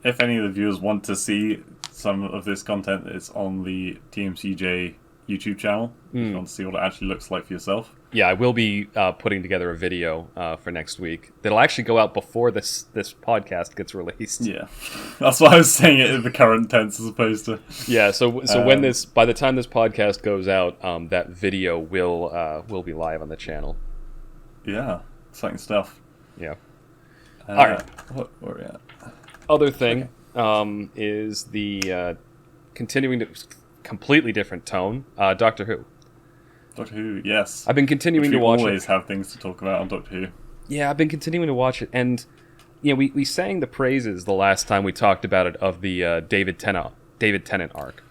if any of the viewers want to see some of this content, it's on the TMCJ YouTube channel. If you want to see what it actually looks like for yourself. Yeah, I will be putting together a video for next week that'll actually go out before this podcast gets released. Yeah, that's why I was saying it in the current tense as opposed to. Yeah, so by the time this podcast goes out, that video will be live on the channel. Yeah, exciting stuff. Yeah. All right, where are we at? Other thing is the continuing to completely different tone. Doctor Who. Doctor Who, yes. I've been continuing to watch it. We always have things to talk about on Doctor Who. Yeah, I've been continuing to watch it, and we sang the praises the last time we talked about it of the David Tennant arc.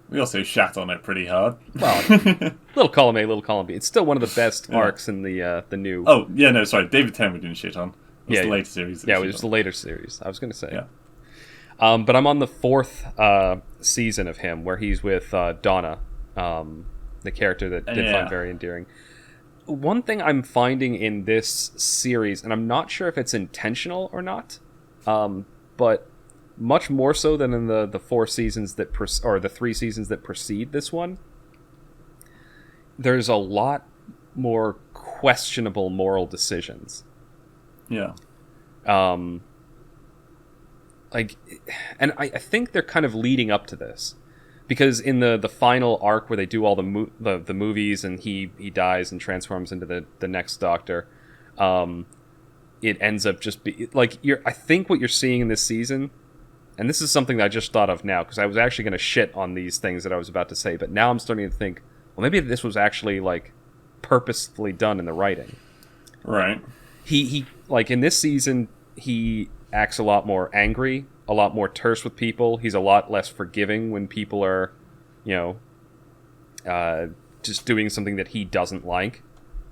We also shat on it pretty hard. Well, little column A, little column B. It's still one of the best arcs in the new. Oh yeah, no, sorry, David Tennant we didn't shit on. It was the later series. Yeah, it was the later series. I was going to say. Yeah. But I'm on the 4th season of him, where he's with Donna. The character that did find very endearing. One thing I'm finding in this series, and I'm not sure if it's intentional or not, but much more so than in the 4 seasons or the 3 seasons that precede this one, there's a lot more questionable moral decisions. Yeah. And I think they're kind of leading up to this. Because in the final arc where they do all the movies and he dies and transforms into the next Doctor, it ends up just I think what you're seeing in this season, and this is something that I just thought of now because I was actually going to shit on these things that I was about to say, but now I'm starting to think, well, maybe this was actually purposefully done in the writing. Right. He in this season he acts a lot more angry, a lot more terse with people. He's a lot less forgiving when people are, just doing something that he doesn't like.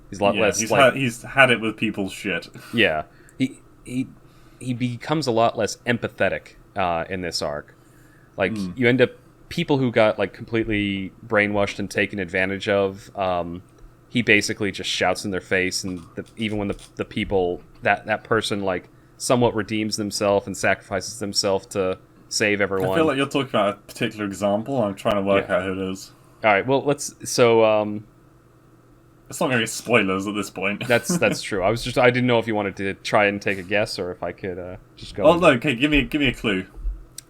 He's a lot less. He's had it with people's shit. Yeah, he becomes a lot less empathetic in this arc. You end up people who got completely brainwashed and taken advantage of. He basically just shouts in their face, and even when the people that person somewhat redeems themselves and sacrifices themselves to save everyone. I feel like you're talking about a particular example. I'm trying to work out who it is. All right, well, let's. So, it's not going to be spoilers at this point. That's true. I didn't know if you wanted to try and take a guess or if I could just go. Oh no! Okay, give me a clue.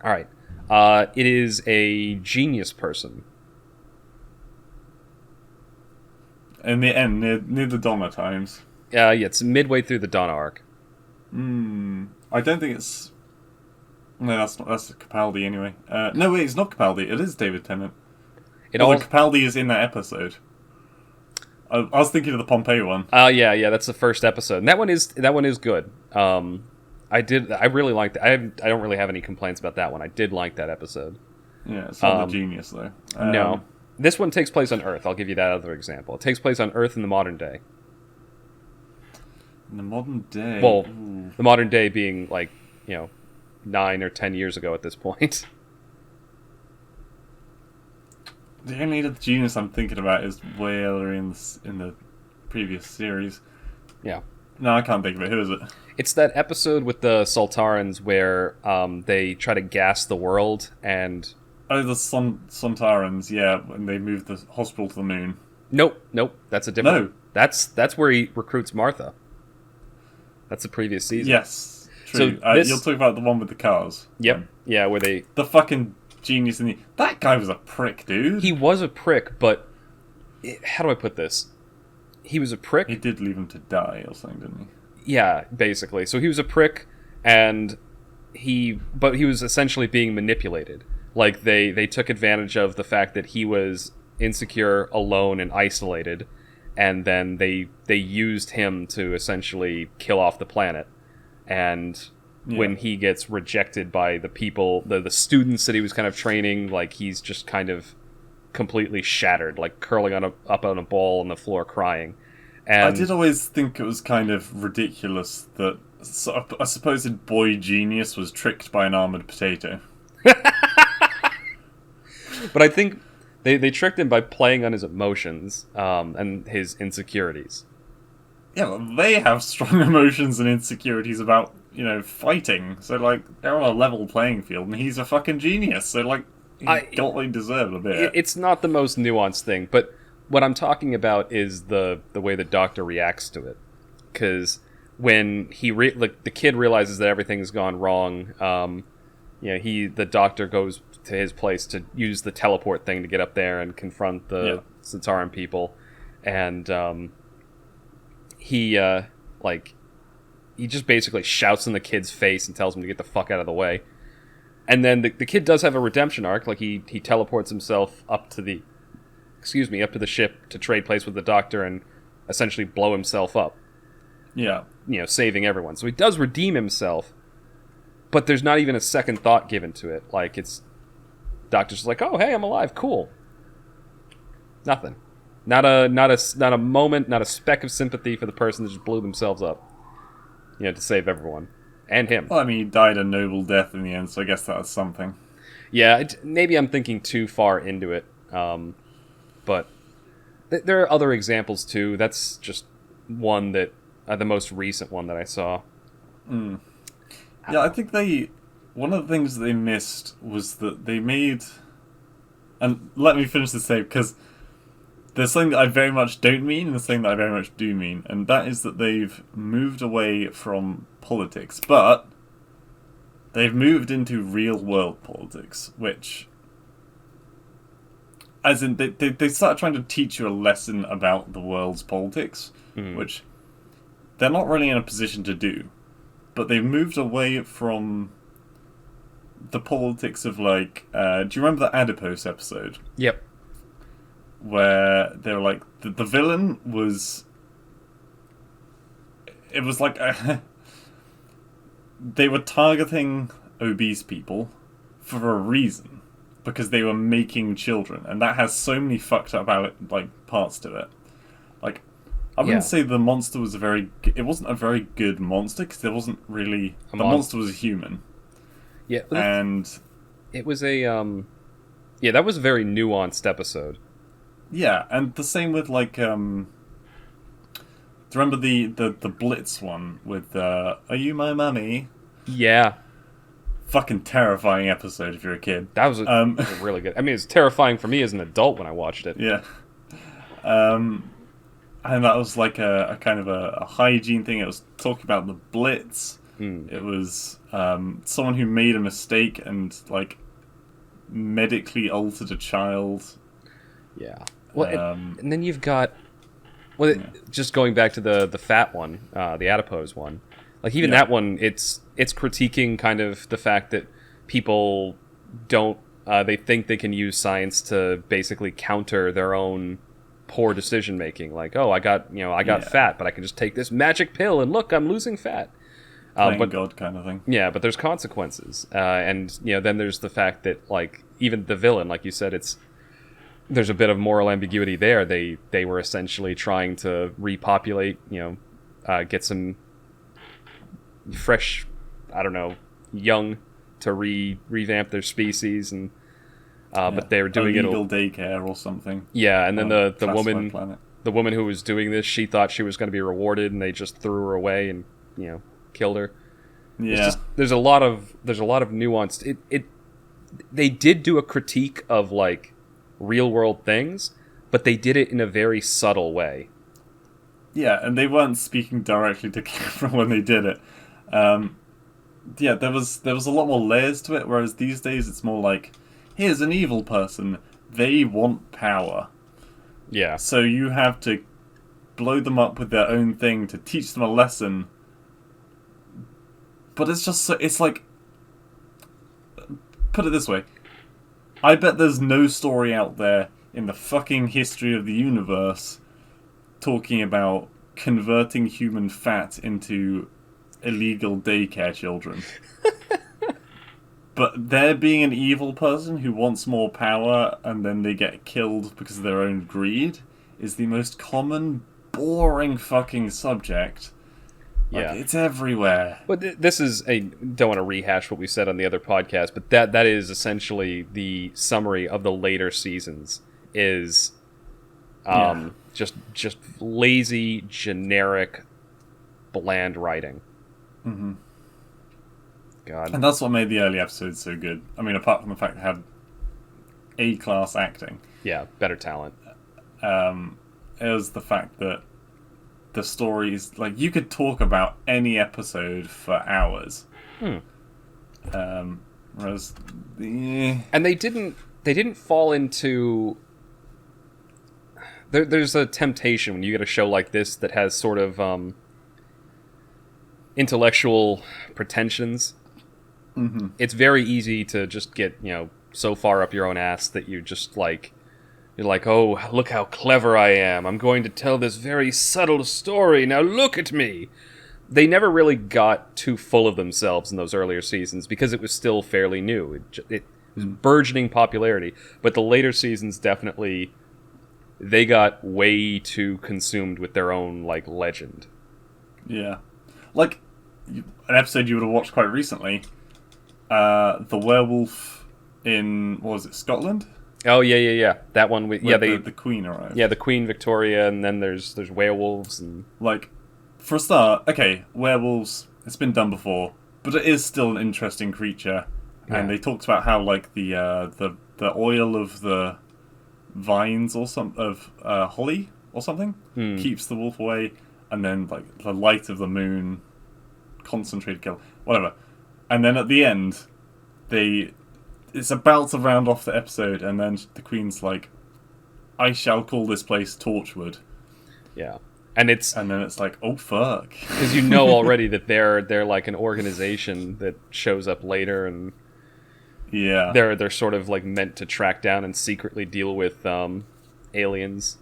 All right, it is a genius person. In the end, near the Donna times. Yeah, it's midway through the Donna arc. I I don't think it's. No, that's Capaldi anyway. No, wait, it's not Capaldi. It is David Tennant. Although Capaldi is in that episode. I was thinking of the Pompeii one. Yeah, that's the first episode. And that one is good. I really liked it. I don't really have any complaints about that one. I did like that episode. Yeah, it's not the genius though. No. This one takes place on Earth. I'll give you that other example. It takes place on Earth in the modern day. In the modern day? Well, the modern day being 9 or 10 years ago at this point. The only other genius I'm thinking about is way earlier in the previous series. Yeah. No, I can't think of it. Who is it? It's that episode with the Sultarans where they try to gas the world and... Oh, the Sontarans, yeah, when they moved the hospital to the moon. Nope, that's a different... No. That's where he recruits Martha. That's the previous season. Yes, true. So you'll talk about the one with the cars. Yep, yeah, where they... The fucking genius in the... That guy was a prick, dude. He was a prick, but... How do I put this? He was a prick... He did leave him to die or something, didn't he? Yeah, basically. So he was a prick, and but he was essentially being manipulated. Like, they took advantage of the fact that he was insecure, alone, and isolated, and then they used him to essentially kill off the planet. And when he gets rejected by the people, the students that he was kind of training, like, he's just kind of completely shattered, like curling up on a ball on the floor crying. And I did always think it was kind of ridiculous that a supposed boy genius was tricked by an armoured potato. But I think they tricked him by playing on his emotions and his insecurities. Yeah, well, they have strong emotions and insecurities about, fighting. So, they're on a level playing field, and he's a fucking genius. So, he got what he deserved a bit. It's not the most nuanced thing, but what I'm talking about is the way the doctor reacts to it. Because when the kid realizes that everything's gone wrong, the doctor goes to his place to use the teleport thing to get up there and confront the Sontaran people, and he just basically shouts in the kid's face and tells him to get the fuck out of the way. And then the kid does have a redemption arc. Like, he teleports himself up to the ship to trade place with the doctor and essentially blow himself up. Yeah. Saving everyone. So he does redeem himself, but there's not even a second thought given to it. Like, doctor's just like, oh, hey, I'm alive, cool. Nothing. Not a moment, not a speck of sympathy for the person that just blew themselves up. To save everyone. And him. Well, I mean, he died a noble death in the end, so I guess that's something. Yeah, maybe I'm thinking too far into it. But there are other examples too. That's just one that, the most recent one that I saw. Mm. Yeah, I think one of the things they missed was that they made, and let me finish this tape, because there's something that I very much don't mean, and there's something that I very much do mean, and that is that they've moved away from politics, but they've moved into real-world politics, which... As in, they start trying to teach you a lesson about the world's politics, which they're not really in a position to do. But they've moved away from the politics of, do you remember the Adipose episode? Yep. Where they were like, the villain was... It was like... they were targeting obese people for a reason. Because they were making children, and that has so many fucked up parts to it. I wouldn't say the monster was it wasn't a very good monster, because there wasn't really... The monster was a human. Yeah. And... It was a, that was a very nuanced episode. Yeah, and the same with, do you remember the Blitz one with, Are You My Mummy? Yeah. Fucking terrifying episode if you're a kid. That was a really good... I mean, it's terrifying for me as an adult when I watched it. Yeah. And that was like a kind of a hygiene thing. It was talking about the Blitz. It was someone who made a mistake and, medically altered a child. Yeah. Well, and then you've got... Well, just going back to the fat one, the adipose one, Like, even that one, it's critiquing kind of the fact that people don't, they think they can use science to basically counter their own poor decision making. Like, oh, I got fat, but I can just take this magic pill and look, I'm losing fat. Playing God kind of thing. Yeah, but there's consequences. And, then there's the fact that, like, even the villain, like you said, there's a bit of moral ambiguity there. They were essentially trying to repopulate, get some fresh, I don't know, young to revamp their species, and but they were doing illegal daycare or something. Yeah, and then the woman who was doing this, she thought she was going to be rewarded, and they just threw her away and killed her. Yeah, there's a lot of nuance. They did do a critique of like real world things, but they did it in a very subtle way. Yeah, and they weren't speaking directly to camera when they did it. Yeah, there was a lot more layers to it, whereas these days it's more like, here's an evil person, they want power. Yeah. So you have to blow them up with their own thing to teach them a lesson. But it's like, put it this way, I bet there's no story out there in the fucking history of the universe talking about converting human fat into illegal daycare children. But there being an evil person who wants more power and then they get killed because of their own greed is the most common, boring fucking subject. Like, yeah, it's everywhere. But this is don't want to rehash what we said on the other podcast, but that is essentially the summary of the later seasons. Is just lazy, generic, bland writing. Mm-hmm. God. And that's what made the early episodes so good. I mean, apart from the fact they had A-class acting. Yeah, better talent. It was the fact that the stories, like, you could talk about any episode for hours. Whereas, and they didn't fall into. There's a temptation when you get a show like this that has sort of intellectual pretensions. Mm-hmm. It's very easy to just get so far up your own ass that you're like, oh, look how clever I am. I'm going to tell this very subtle story. Now look at me. They never really got too full of themselves in those earlier seasons because it was still fairly new. It was burgeoning popularity. But the later seasons definitely, they got way too consumed with their own, like, legend. Yeah. Like, an episode you would have watched quite recently, the werewolf in, what was it, Scotland? Oh, yeah. That one with the Queen arrived. Yeah, the Queen Victoria, and then there's werewolves and like, for a start, okay, werewolves, it's been done before, but it is still an interesting creature. Yeah. And they talked about how, like, the oil of the vines or holly or something keeps the wolf away, and then, like, the light of the moon, concentrated kill, whatever. And then at the end, it's about to round off the episode, and then the Queen's like, I shall call this place Torchwood. Yeah. And then it's like, oh fuck. Because already that they're like an organization that shows up later, and yeah, they're sort of like meant to track down and secretly deal with aliens.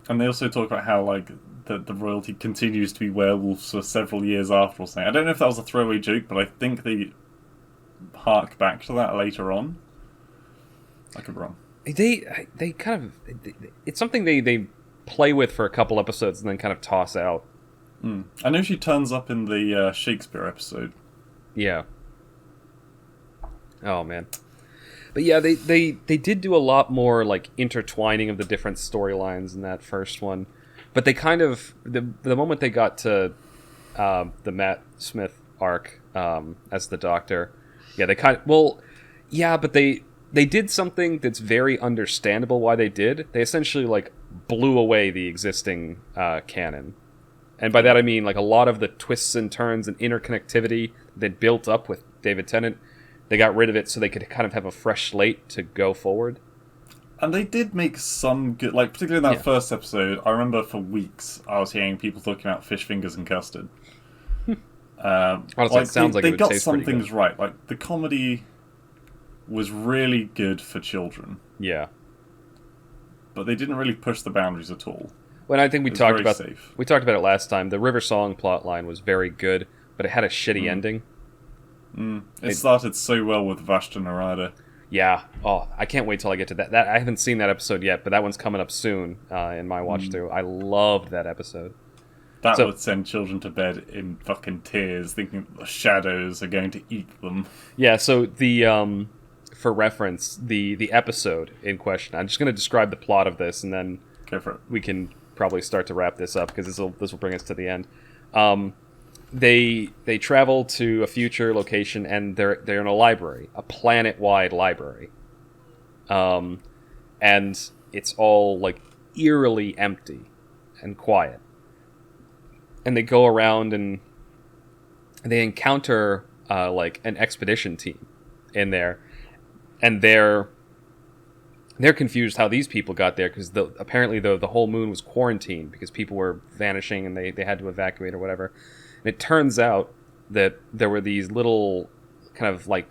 And they also talk about how, like, the royalty continues to be werewolves for several years after or something. I don't know if that was a throwaway joke, but I think they hark back to that later on. I could be wrong. They kind of, it's something they play with for a couple episodes and then kind of toss out. I know she turns up in the Shakespeare episode. Yeah. Oh man. But yeah, they did do a lot more, like, intertwining of the different storylines in that first one. But they kind of, the moment they got to the Matt Smith arc as the Doctor, yeah, they kind of, but they did something that's very understandable why they did. They essentially, like, blew away the existing canon. And by that I mean, like, a lot of the twists and turns and interconnectivity that built up with David Tennant, they got rid of it so they could kind of have a fresh slate to go forward. And they did make some good, like, particularly in that first episode, I remember for weeks I was hearing people talking about fish fingers and custard. Honestly, it sounds like they it would got taste some pretty things good. right. Like the comedy was really good for children, Yeah. but they didn't really push the boundaries at all. Well, I think It was very safe. we talked about it last time. The River Song plot line was very good, but it had a shitty ending. It started so well with Vashta Narada. Yeah. Oh, I can't wait till I get to that. I haven't seen that episode yet, but that one's coming up soon in my watch through. I loved that episode. That So- would send children to bed in fucking tears, thinking the shadows are going to eat them. Yeah. So the for reference, the episode in question. I'm just going to describe the plot of this, and then Go for it. we can probably start to wrap this up because this will bring us to the end. They travel to a future location and they're in a library, a planet-wide library, and it's all like eerily empty and quiet. And they go around and they encounter like an expedition team in there, and they're confused how these people got there because apparently the whole moon was quarantined because people were vanishing and they had to evacuate or whatever. And it turns out that there were these little kind of like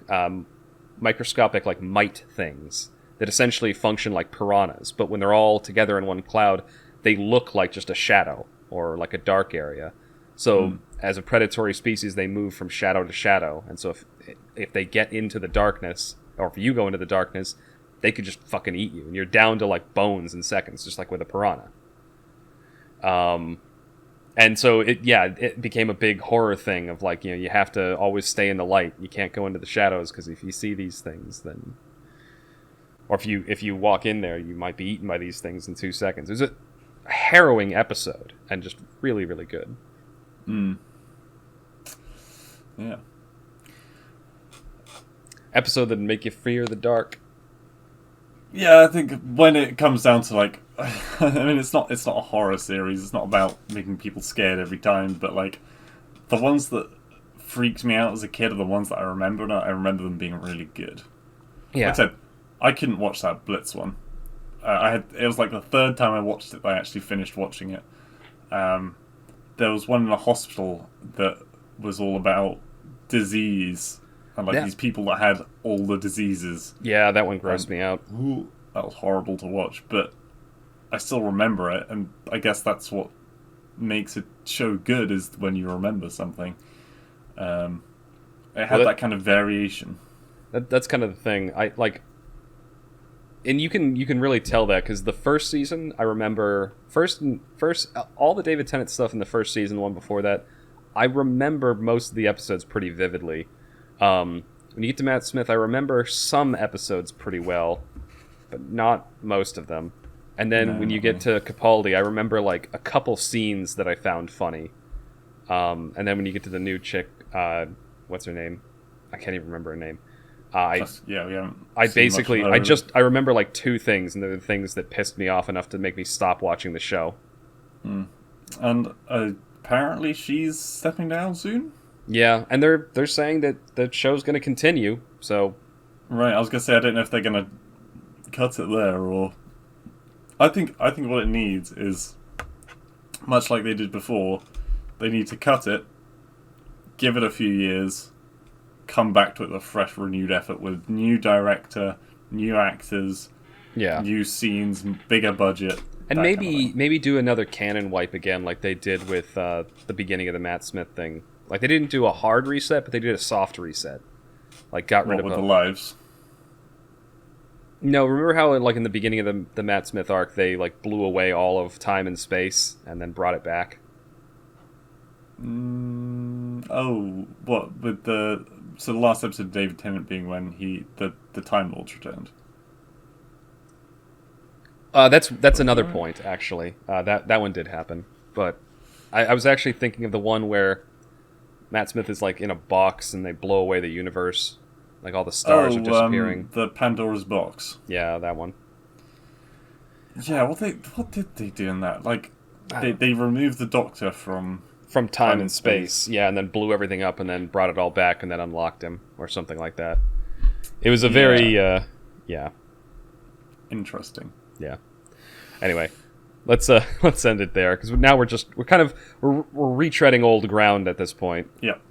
microscopic like mite things that essentially function like piranhas, but when they're all together in one cloud, they look like just a shadow or like a dark area. So as a predatory species, they move from shadow to shadow, and so if they get into the darkness, or if you go into the darkness, they could just fucking eat you, and you're down to like bones in seconds, just like with a piranha. And so it became a big horror thing of like, you have to always stay in the light. You can't go into the shadows because if you see these things, then, or if you walk in there, you might be eaten by these things in 2 seconds. It was a harrowing episode and just really, really good. Yeah. Episode that make you fear the dark. Yeah, I think when it comes down to like, I mean, it's not a horror series. It's not about making people scared every time, but like, the ones that freaked me out as a kid are the ones that I remember, and I remember them being really good. Yeah. Like I said, I couldn't watch that Blitz one. It was like the third time I watched it that I actually finished watching it. There was one in a hospital that was all about disease and like these people that had all the diseases. Yeah, that one grossed me out. That was horrible to watch, but I still remember it, and I guess that's what makes a show good, is when you remember something. It had that kind of variation. That's kind of the thing. I like, and you can really tell that because the first season, I remember first all the David Tennant stuff in the first season, the one before that, I remember most of the episodes pretty vividly. When you get to Matt Smith, I remember some episodes pretty well, but not most of them. And then when you get to Capaldi, I remember like a couple scenes that I found funny. And then when you get to the new chick, what's her name? I can't even remember her name. I remember like 2 things, and they're the things that pissed me off enough to make me stop watching the show. And apparently she's stepping down soon. Yeah, and they're saying that the show's going to continue. So, right, I was gonna say I don't know if they're gonna cut it there, or I think what it needs is, much like they did before, they need to cut it, give it a few years, come back to it with a fresh, renewed effort with new director, new actors, new scenes, bigger budget. And maybe do another canon wipe again like they did with the beginning of the Matt Smith thing. Like, they didn't do a hard reset, but they did a soft reset. Like, got rid of the lives. No, remember how like in the beginning of the Matt Smith arc, they like blew away all of time and space and then brought it back? Oh, what with the last episode of David Tennant being when the Time Lords returned. That's another point, actually. That one did happen, but I was actually thinking of the one where Matt Smith is like in a box and they blow away the universe, like all the stars are disappearing. The Pandora's box. Yeah, that one. Yeah, what did they do in that? Like, they removed the Doctor from time and space. Yeah, and then blew everything up and then brought it all back and then unlocked him or something like that. It was a very interesting. Yeah. Anyway, let's end it there because now we're retreading old ground at this point. Yep.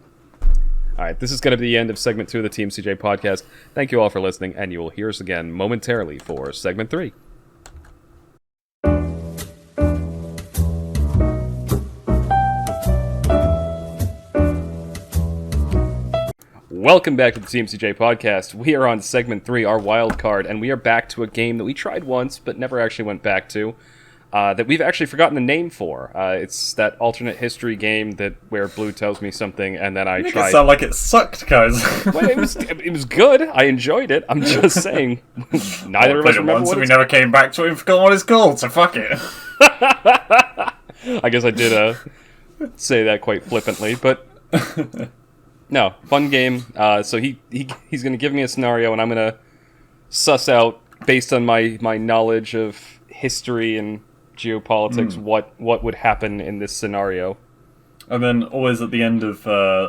All right, this is going to be the end of segment 2 of the TMCJ podcast. Thank you all for listening, and you will hear us again momentarily for segment 3. Welcome back to the TMCJ podcast. We are on segment 3, our wild card, and we are back to a game that we tried once but never actually went back to. That we've actually forgotten the name for. It's that alternate history game where Blue tells me something and then I tried. It sound like it sucked, guys. Well, it was good. I enjoyed it. I'm just saying. Neither of us remember what we never came back to it and forgot what it's called. So fuck it. I guess I did say that quite flippantly, but no, fun game. So he's going to give me a scenario and I'm going to suss out based on my knowledge of history and geopolitics what would happen in this scenario. And then always at the end of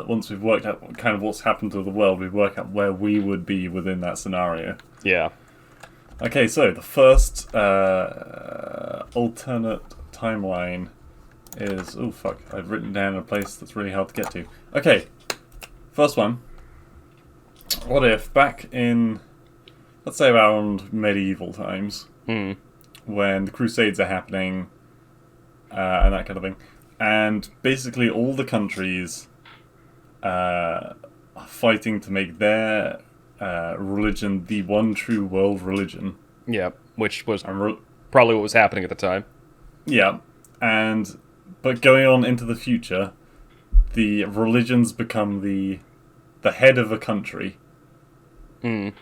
once we've worked out kind of what's happened to the world, we work out where we would be within that scenario. Yeah. Okay, so the first alternate timeline is... Oh, fuck. I've written down a place that's really hard to get to. Okay, first one. What if back in, let's say around medieval times, when the Crusades are happening, and that kind of thing, and basically all the countries are fighting to make their religion the one true world religion. Yeah, which was probably what was happening at the time. Yeah, but going on into the future, the religions become the head of a country. And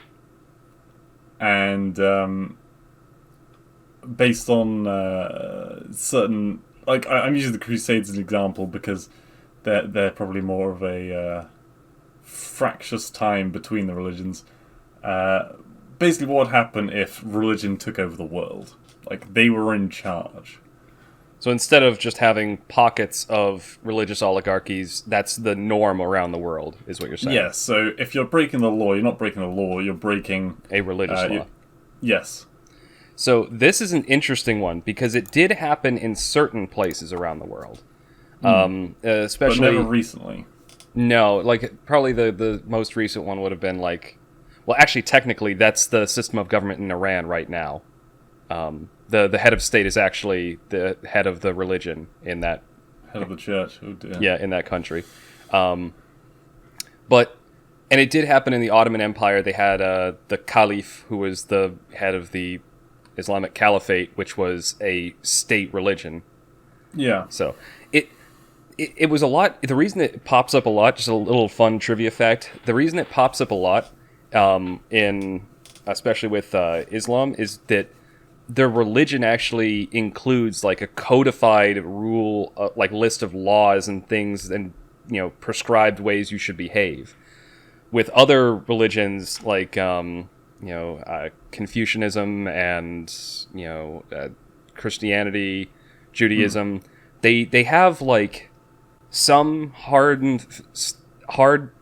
based on certain... Like, I'm using the Crusades as an example because they're probably more of a fractious time between the religions. Basically, what would happen if religion took over the world? Like, they were in charge. So instead of just having pockets of religious oligarchies, that's the norm around the world, is what you're saying? Yes, so if you're breaking the law, you're not breaking the law, you're breaking... a religious law. Yes. So this is an interesting one, because it did happen in certain places around the world. Especially... But never recently. No, like, probably the most recent one would have been, like... Well, actually, technically, that's the system of government in Iran right now. The head of state is actually the head of the religion in that... Head of the church. Oh, dear. Yeah, in that country. And it did happen in the Ottoman Empire. They had the Caliph, who was the head of the Islamic Caliphate, which was a state religion. Yeah. So it was a lot. The reason it pops up a lot, just a little fun trivia fact, the reason it pops up a lot, especially with Islam, is that their religion actually includes like a codified rule, like list of laws and things, and prescribed ways you should behave. With other religions like Confucianism and Christianity, Judaism, they have like some hard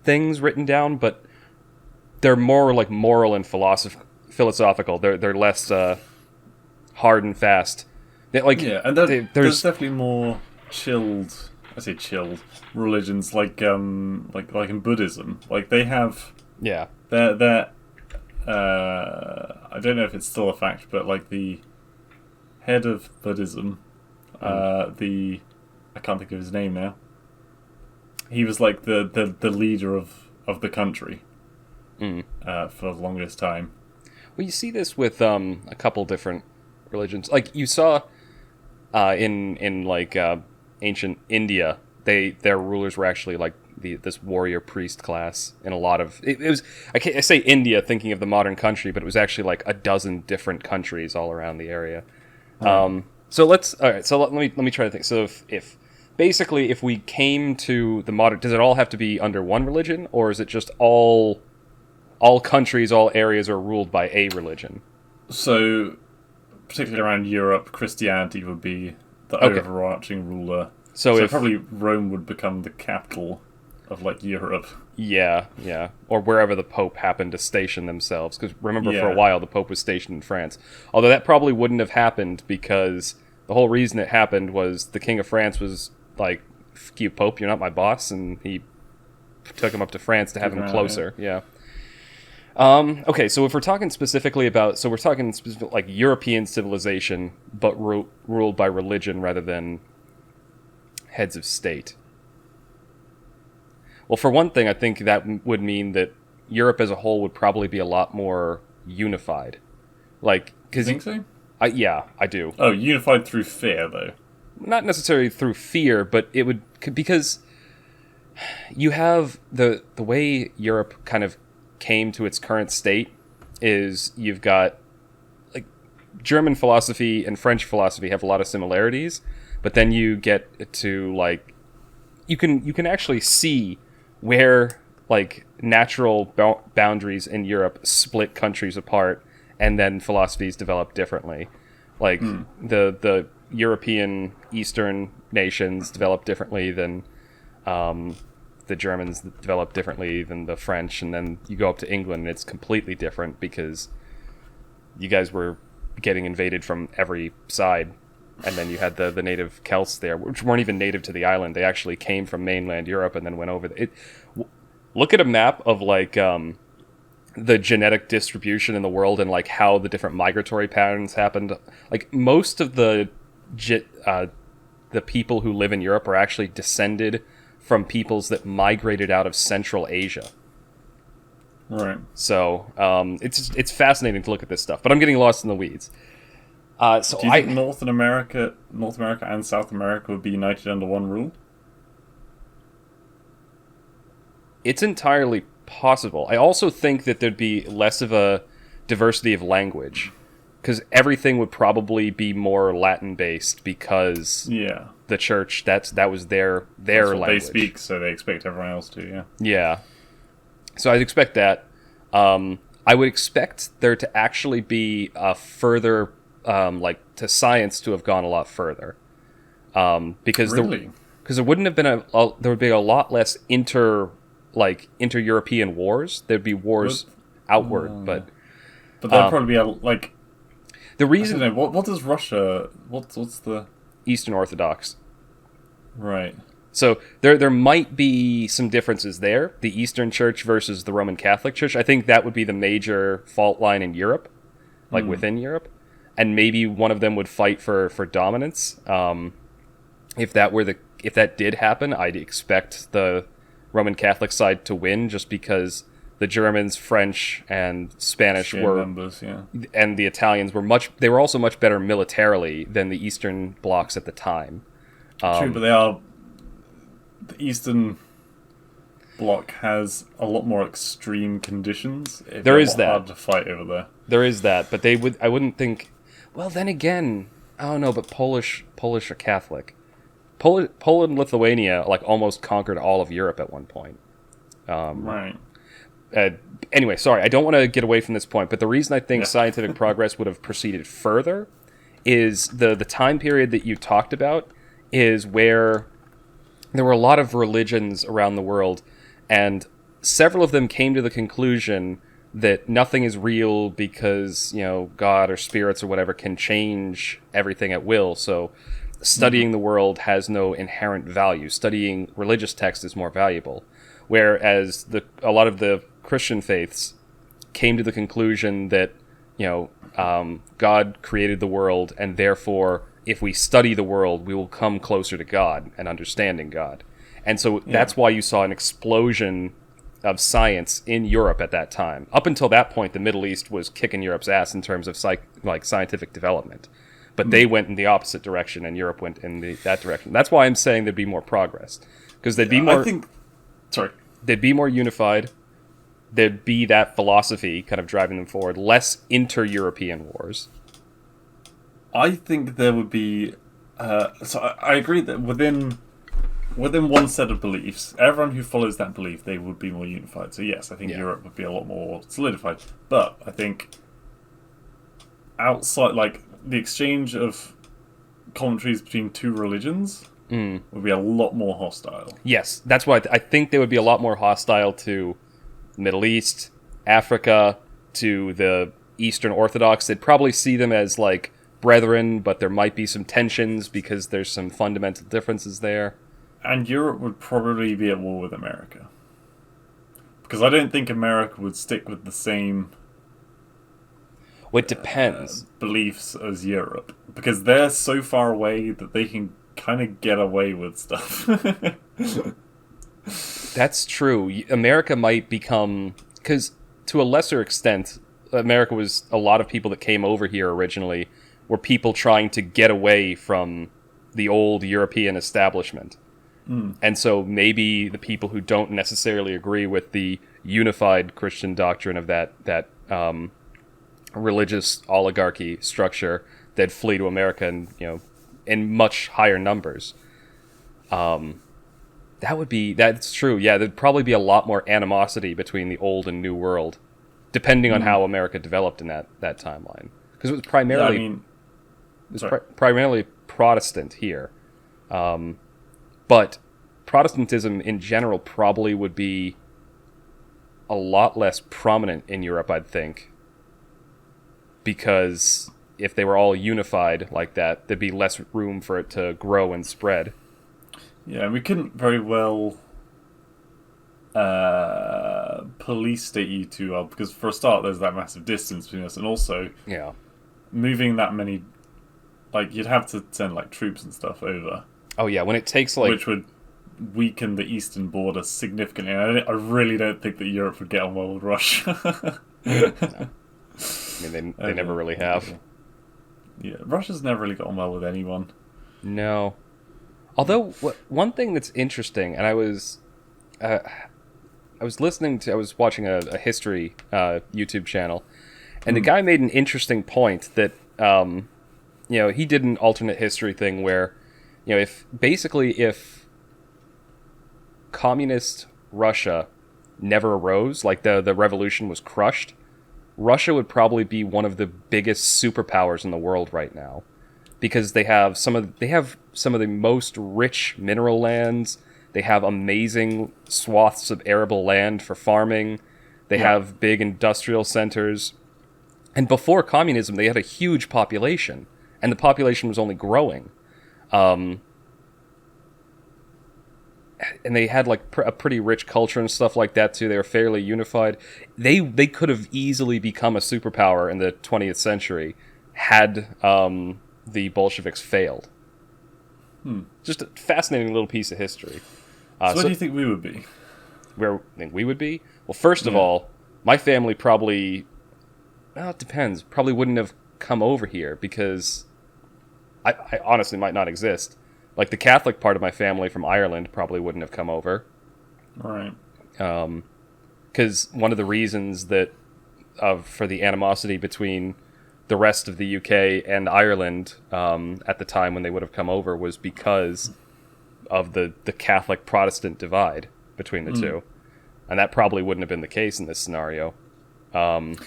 things written down, but they're more like moral and philosophical. They're less hard and fast. And there's definitely more chilled. I say chilled religions, like in Buddhism. Like they have, they're I don't know if it's still a fact, but like the head of Buddhism, I can't think of his name now. He was like the leader of the country for the longest time. Well, you see this with a couple different religions. Like you saw in like ancient India, their rulers were actually like this warrior priest class in a lot of it was. I say India thinking of the modern country, but it was actually like a dozen different countries all around the area. So let me try to think. So if basically if we came to the modern, does it all have to be under one religion, or is it just all countries, all areas are ruled by a religion? So particularly around Europe, Christianity would be the overarching ruler. So probably Rome would become the capital of like Europe. Yeah. Or wherever the Pope happened to station themselves. Because remember, for a while, the Pope was stationed in France. Although that probably wouldn't have happened because the whole reason it happened was the King of France was like, "F you, Pope, you're not my boss," and he took him up to France to have him closer. Yeah. Okay, so if we're talking specifically about, like European civilization, but ruled by religion rather than heads of state. Well, for one thing, I think that would mean that Europe as a whole would probably be a lot more unified. Like, because you think so? Yeah, I do. Oh, unified through fear, though. Not necessarily through fear, but it would, because you have the way Europe kind of came to its current state is you've got, like, German philosophy and French philosophy have a lot of similarities, but then you get to, like, you can actually see where, like, natural boundaries in Europe split countries apart, and then philosophies develop differently. Like, the European Eastern nations develop differently than the Germans develop differently than the French, and then you go up to England and it's completely different because you guys were getting invaded from every side, and then you had the native Celts there, which weren't even native to the island. They actually came from mainland Europe and then went over look at a map of, like, the genetic distribution in the world and, like, how the different migratory patterns happened. Like, most of the people who live in Europe are actually descended from peoples that migrated out of Central Asia. Right. So it's fascinating to look at this stuff, but I'm getting lost in the weeds. Do you think North America and South America would be united under one rule? It's entirely possible. I also think that there'd be less of a diversity of language, because everything would probably be more Latin-based because the church, that was their language. They speak, so they expect everyone else to, yeah. Yeah. So I'd expect that. I would expect there to actually be a further, like, to science to have gone a lot further. Because really? Because there wouldn't have been there would be a lot less inter-European wars. There'd be wars outward, but there'd probably be the reason. I don't know, what does Russia? What's the Eastern Orthodox? Right. So there might be some differences there. The Eastern Church versus the Roman Catholic Church. I think that would be the major fault line in Europe, like within Europe, and maybe one of them would fight for dominance. If that did happen, I'd expect the Roman Catholic side to win, just because the Germans, French, and Spanish and the Italians they were also much better militarily than the Eastern blocs at the time. True, but the Eastern bloc has a lot more extreme conditions. There is that. Hard to fight over there. There is that, but I wouldn't think. Well, then again, I don't know, but Polish are Catholic. Poland and Lithuania, like, almost conquered all of Europe at one point. Right. Anyway, sorry, I don't want to get away from this point, but the reason I think scientific progress would have proceeded further is the time period that you talked about is where there were a lot of religions around the world, and several of them came to the conclusion that nothing is real because, God or spirits or whatever can change everything at will, so studying the world has no inherent value. Studying religious texts is more valuable. Whereas a lot of the Christian faiths came to the conclusion that, God created the world, and therefore, if we study the world, we will come closer to God and understanding God. And so that's why you saw an explosion of science in Europe at that time. Up until that point, the Middle East was kicking Europe's ass in terms of scientific development. But they went in the opposite direction, and Europe went in that direction. That's why I'm saying there'd be more progress, because they'd be more. They'd be more unified. There'd be that philosophy kind of driving them forward. Less inter-European wars. I think there would be. I agree that within one set of beliefs, everyone who follows that belief, they would be more unified. So yes, I think Europe would be a lot more solidified. But I think outside, like, the exchange of commentaries between two religions would be a lot more hostile. Yes, that's why I think they would be a lot more hostile to Middle East, Africa, to the Eastern Orthodox. They'd probably see them as, like, brethren, but there might be some tensions because there's some fundamental differences there. And Europe would probably be at war with America. Because I don't think America would stick with the same Well, it depends. beliefs as Europe. Because they're so far away that they can kind of get away with stuff. That's true. America might become... Because to a lesser extent, America was a lot of people that came over here originally were people trying to get away from the old European establishment. And so maybe the people who don't necessarily agree with the unified Christian doctrine of that religious oligarchy structure, they'd flee to America and, in much higher numbers. That's true. Yeah, there'd probably be a lot more animosity between the old and new world, depending on how America developed in that timeline. Because it was primarily primarily Protestant here. But Protestantism in general probably would be a lot less prominent in Europe, I'd think. Because if they were all unified like that, there'd be less room for it to grow and spread. Yeah, and we couldn't very well police state you too well, because for a start, there's that massive distance between us, and also moving that many, you'd have to send troops and stuff over. Oh yeah, when it takes which would weaken the eastern border significantly. And I really don't think that Europe would get on well with Russia. No. I mean, they never really have. Yeah, Russia's never really got on well with anyone. No. Although, one thing that's interesting, and I was watching a history YouTube channel, and the guy made an interesting point that, he did an alternate history thing where, if communist Russia never arose, the revolution was crushed, Russia would probably be one of the biggest superpowers in the world right now, because they have some of the most rich mineral lands. They have amazing swaths of arable land for farming. They have big industrial centers. And before communism, they had a huge population, and the population was only growing. And they had a pretty rich culture and stuff like that too. They were fairly unified. They could have easily become a superpower in the 20th century had the Bolsheviks failed. Just a fascinating little piece of history. So where do you think we would be? Where I think we would be? Well, first of all, my family probably... Well, it depends. Probably wouldn't have come over here because I honestly might not exist. The Catholic part of my family from Ireland probably wouldn't have come over. Right. Because one of the reasons for the animosity between the rest of the UK and Ireland at the time when they would have come over was because of the Catholic Protestant divide between the two. And that probably wouldn't have been the case in this scenario. I'm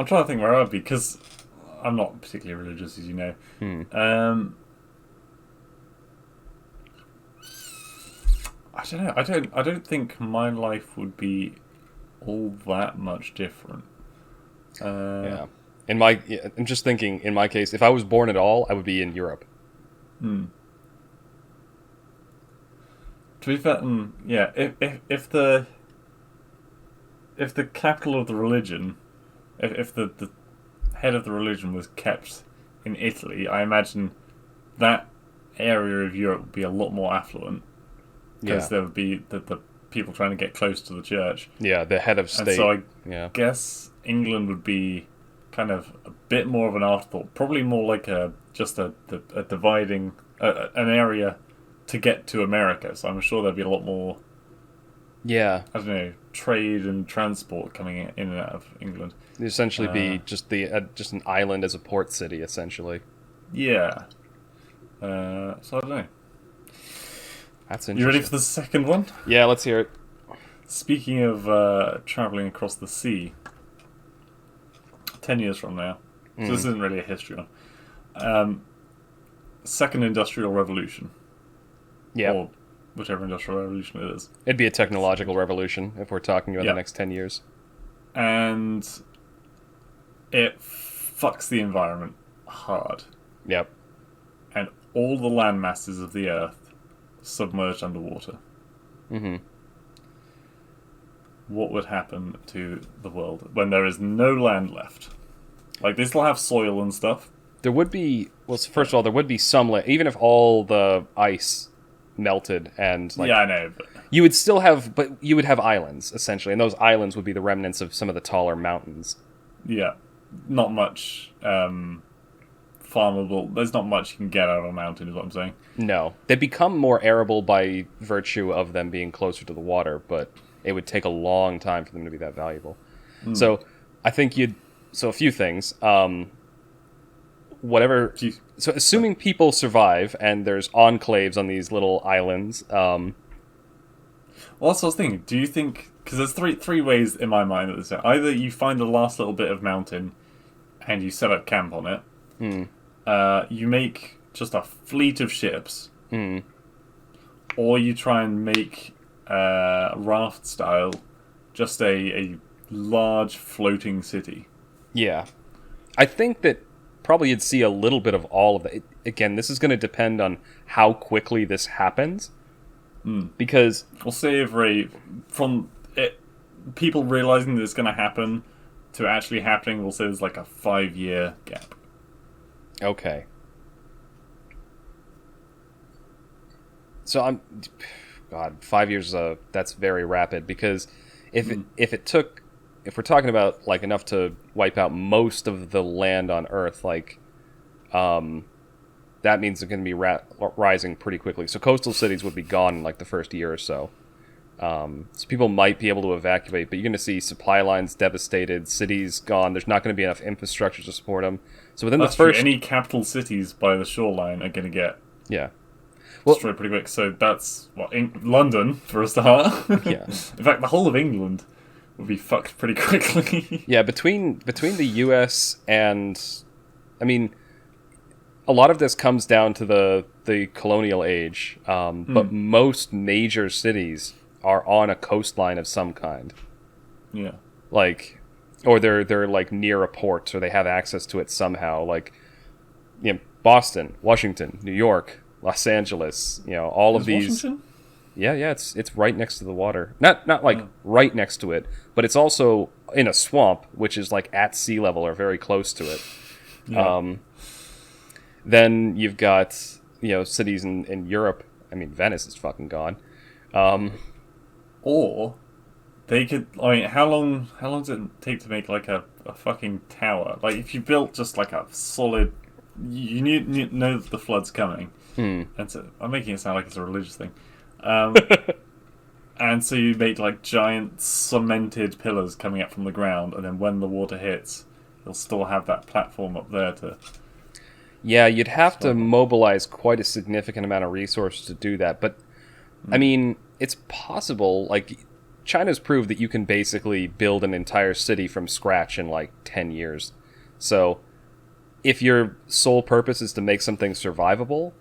trying to think where I'd be, because I'm not particularly religious, as you know. I don't know. I don't think my life would be all that much different. Yeah. I'm just thinking, in my case, if I was born at all, I would be in Europe. To be fair, yeah. If the capital of the religion, if the head of the religion was kept in Italy, I imagine that area of Europe would be a lot more affluent, because there would be the people trying to get close to the church. Yeah, the head of state. And so I guess England would be kind of a bit more of an afterthought, probably more like a dividing an area to get to America. So I'm sure there'd be a lot more. Yeah, I don't know, trade and transport coming in and out of England. It'd essentially be just an island as a port city, essentially. Yeah. So I don't know. That's interesting. You ready for the second one? Yeah, let's hear it. Speaking of travelling across the sea, 10 years from now, so this isn't really a history one. Second Industrial Revolution. Yeah. Or whichever industrial revolution it is. It'd be a technological revolution if we're talking about the next 10 years. And it fucks the environment hard. Yep. And all the land masses of the Earth submerged underwater. what would happen to the world when there is no land left? Like, they still have soil and stuff. There would be, well, first of all, there would be some land, even if all the ice melted and like Yeah, I know, but you would still have, but you would have islands essentially, and those islands would be the remnants of some of the taller mountains. yeah, not much farmable. There's not much you can get out of a mountain, is what I'm saying. No, they become more arable by virtue of them being closer to the water, but it would take a long time for them to be that valuable. So I think so a few things. Whatever. So assuming people survive and there's enclaves on these little islands. Well, that's what I was thinking. Do you think... Because there's three ways in my mind that this... Either you find the last little bit of mountain and you set up camp on it. You make just a fleet of ships. Or you try and make, raft style, just a large floating city. Yeah. I think that probably you'd see a little bit of all of that. Again, this is going to depend on how quickly this happens. Because... We'll say from people realizing that it's going to happen to actually happening, we'll say there's like a 5-year gap. Okay. So God, 5 years, that's very rapid, because if we're talking about like enough to wipe out most of the land on Earth, like, that means it's going to be rising pretty quickly. So coastal cities would be gone in like the first year or so. So people might be able to evacuate, but you're going to see supply lines devastated, cities gone. There's not going to be enough infrastructure to support them. So within That's the first... true. Any capital cities by the shoreline are going to get well, destroyed pretty quick. So that's London for a start. Yeah. In fact, the whole of England would be fucked pretty quickly. Yeah, between the U.S. and... I mean, a lot of this comes down to the colonial age, but most major cities are on a coastline of some kind. Yeah. Like, or they're like near a port, or they have access to it somehow. Like, Boston, Washington, New York, Los Angeles. All of these. Washington? Yeah, it's right next to the water. Not like right next to it, but it's also in a swamp, which is like at sea level or very close to it. Yeah. Then you've got cities in Europe. I mean, Venice is fucking gone. Or they could. I mean, how long does it take to make like a fucking tower? Like, if you built just like a solid, you know that the flood's coming. And so I'm making it sound like it's a religious thing. And so you make like giant cemented pillars coming up from the ground, and then when the water hits, you'll still have that platform up there to... Yeah, you'd have to mobilize quite a significant amount of resources to do that. But, I mean, it's possible. Like, China's proved that you can basically build an entire city from scratch in like 10 years. So, if your sole purpose is to make something survivable,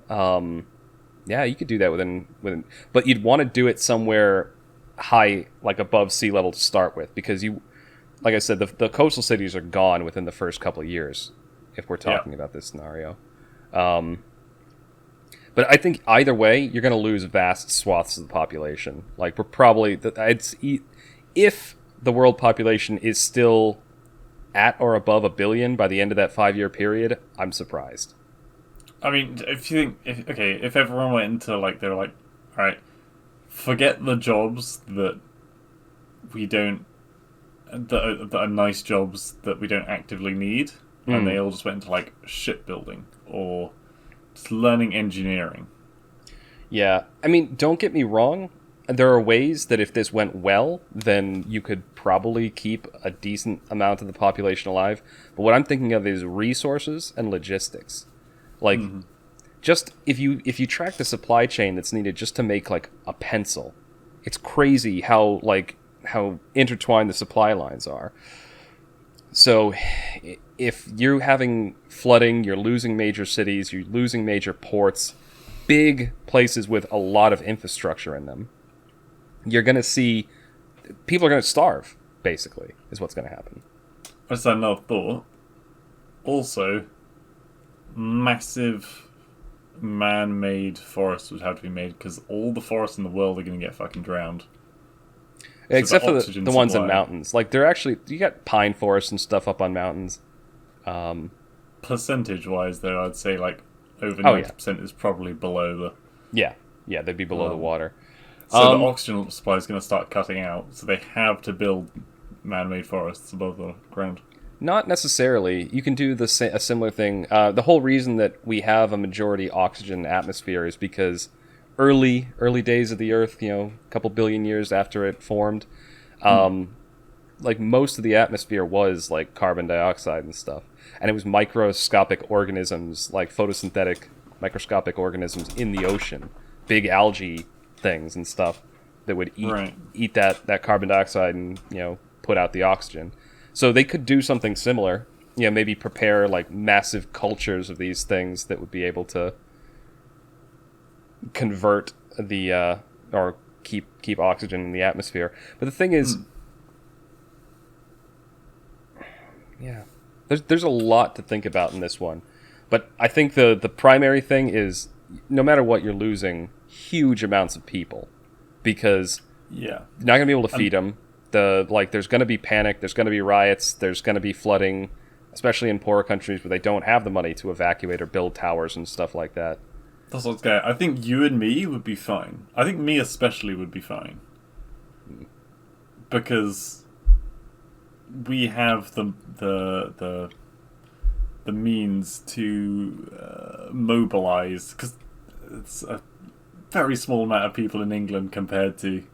yeah, you could do that within. But you'd want to do it somewhere high, like above sea level to start with, because like I said, the coastal cities are gone within the first couple of years, if we're talking about this scenario. But I think either way, you're going to lose vast swaths of the population. Like, we're probably... If the world population is still at or above 1 billion by the end of that 5-year period, I'm surprised. I mean, if you think... if everyone went into, like... They were like, alright, forget the jobs that we don't... that are nice jobs that we don't actively need, and they all just went into, like, shipbuilding, or... just learning engineering. Yeah, I mean, don't get me wrong. There are ways that if this went well, then you could probably keep a decent amount of the population alive. But what I'm thinking of is resources and logistics. Like, just if you track the supply chain that's needed just to make like a pencil, it's crazy how intertwined the supply lines are. So, if you're having flooding, you're losing major cities, you're losing major ports, big places with a lot of infrastructure in them, you're going to see people are going to starve, basically, is what's going to happen. I just had another thought. Also, massive man-made forests would have to be made, because all the forests in the world are going to get fucking drowned. Except for oxygen the ones in supply, mountains. Like, they're actually... You got pine forests and stuff up on mountains. percentage-wise, though, I'd say like over Oh, yeah. 90% is probably below the. Yeah. Yeah, they'd be below the water. So the oxygen supply is going to start cutting out. So they have to build man-made forests above the ground. Not necessarily. You can do a similar thing. The whole reason that we have a majority oxygen atmosphere is because early days of the Earth, a couple billion years after it formed, like most of the atmosphere was like carbon dioxide and stuff, and it was microscopic organisms, like photosynthetic microscopic organisms in the ocean, big algae things and stuff that would eat that carbon dioxide and put out the oxygen. So they could do something similar, maybe prepare like massive cultures of these things that would be able to convert the or keep oxygen in the atmosphere. But the thing is, there's a lot to think about in this one. But I think the primary thing is, no matter what, you're losing huge amounts of people, because you're not going to be able to feed them. There's going to be panic, there's going to be riots, there's going to be flooding, especially in poorer countries where they don't have the money to evacuate or build towers and stuff like that. That's what's going. I think you and me would be fine. I think me especially would be fine, because we have the means to mobilize, because it's a very small amount of people in England compared to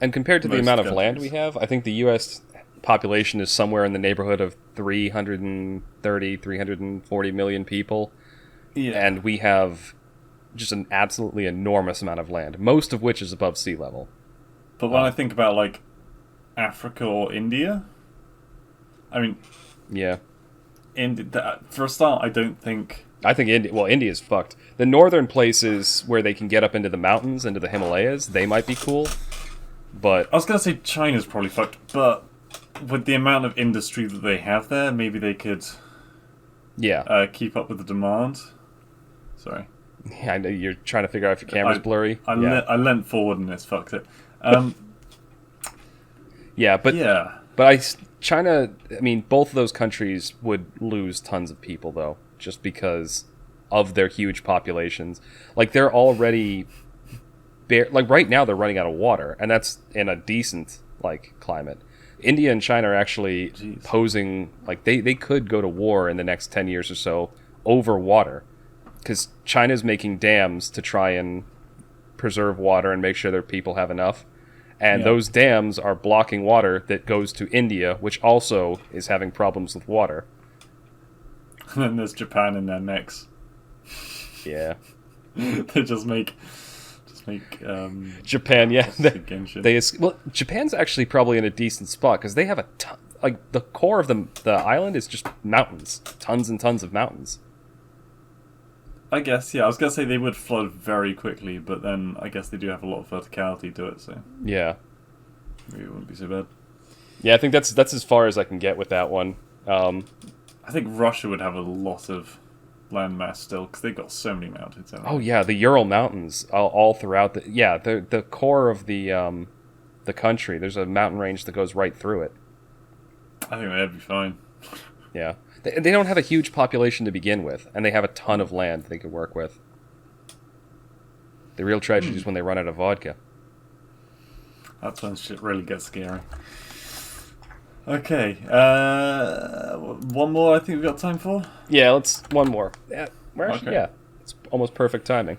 and compared to the amount of countries. land we have, I think the U.S. population is somewhere in the neighborhood of 340 million people, and we have just an absolutely enormous amount of land, most of which is above sea level. But when I think about like Africa or India, I mean, for a start, I don't think. I think India's fucked. The northern places where they can get up into the mountains, into the Himalayas, they might be cool. But I was going to say China's probably fucked, but with the amount of industry that they have there, maybe they could keep up with the demand. Sorry. Yeah, I know you're trying to figure out if your camera's blurry. I leant forward and it's fucked it. China, I mean, both of those countries would lose tons of people, though, just because of their huge populations. Like, they're already... right now, they're running out of water, and that's in a decent, climate. India and China are actually posing... they could go to war in the next 10 years or so over water, because China's making dams to try and preserve water and make sure their people have enough. And those dams are blocking water that goes to India, which also is having problems with water. And then there's Japan in their mix. Yeah. They just make Japan, shit. Japan's actually probably in a decent spot, because they have a ton, the core of the island is just mountains. Tons and tons of mountains. I guess, I was going to say they would flood very quickly, but then I guess they do have a lot of verticality to it, so... Yeah. Maybe it wouldn't be so bad. Yeah, I think that's as far as I can get with that one. I think Russia would have a lot of landmass still, because they've got so many mountains. Oh, yeah, the Ural Mountains, all throughout the core of the country. There's a mountain range that goes right through it. I think that'd be fine. Yeah. They don't have a huge population to begin with, and they have a ton of land they could work with. The real tragedy is when they run out of vodka. That's when shit really gets scary. Okay, one more I think we've got time for? Yeah, one more. Yeah, it's almost perfect timing.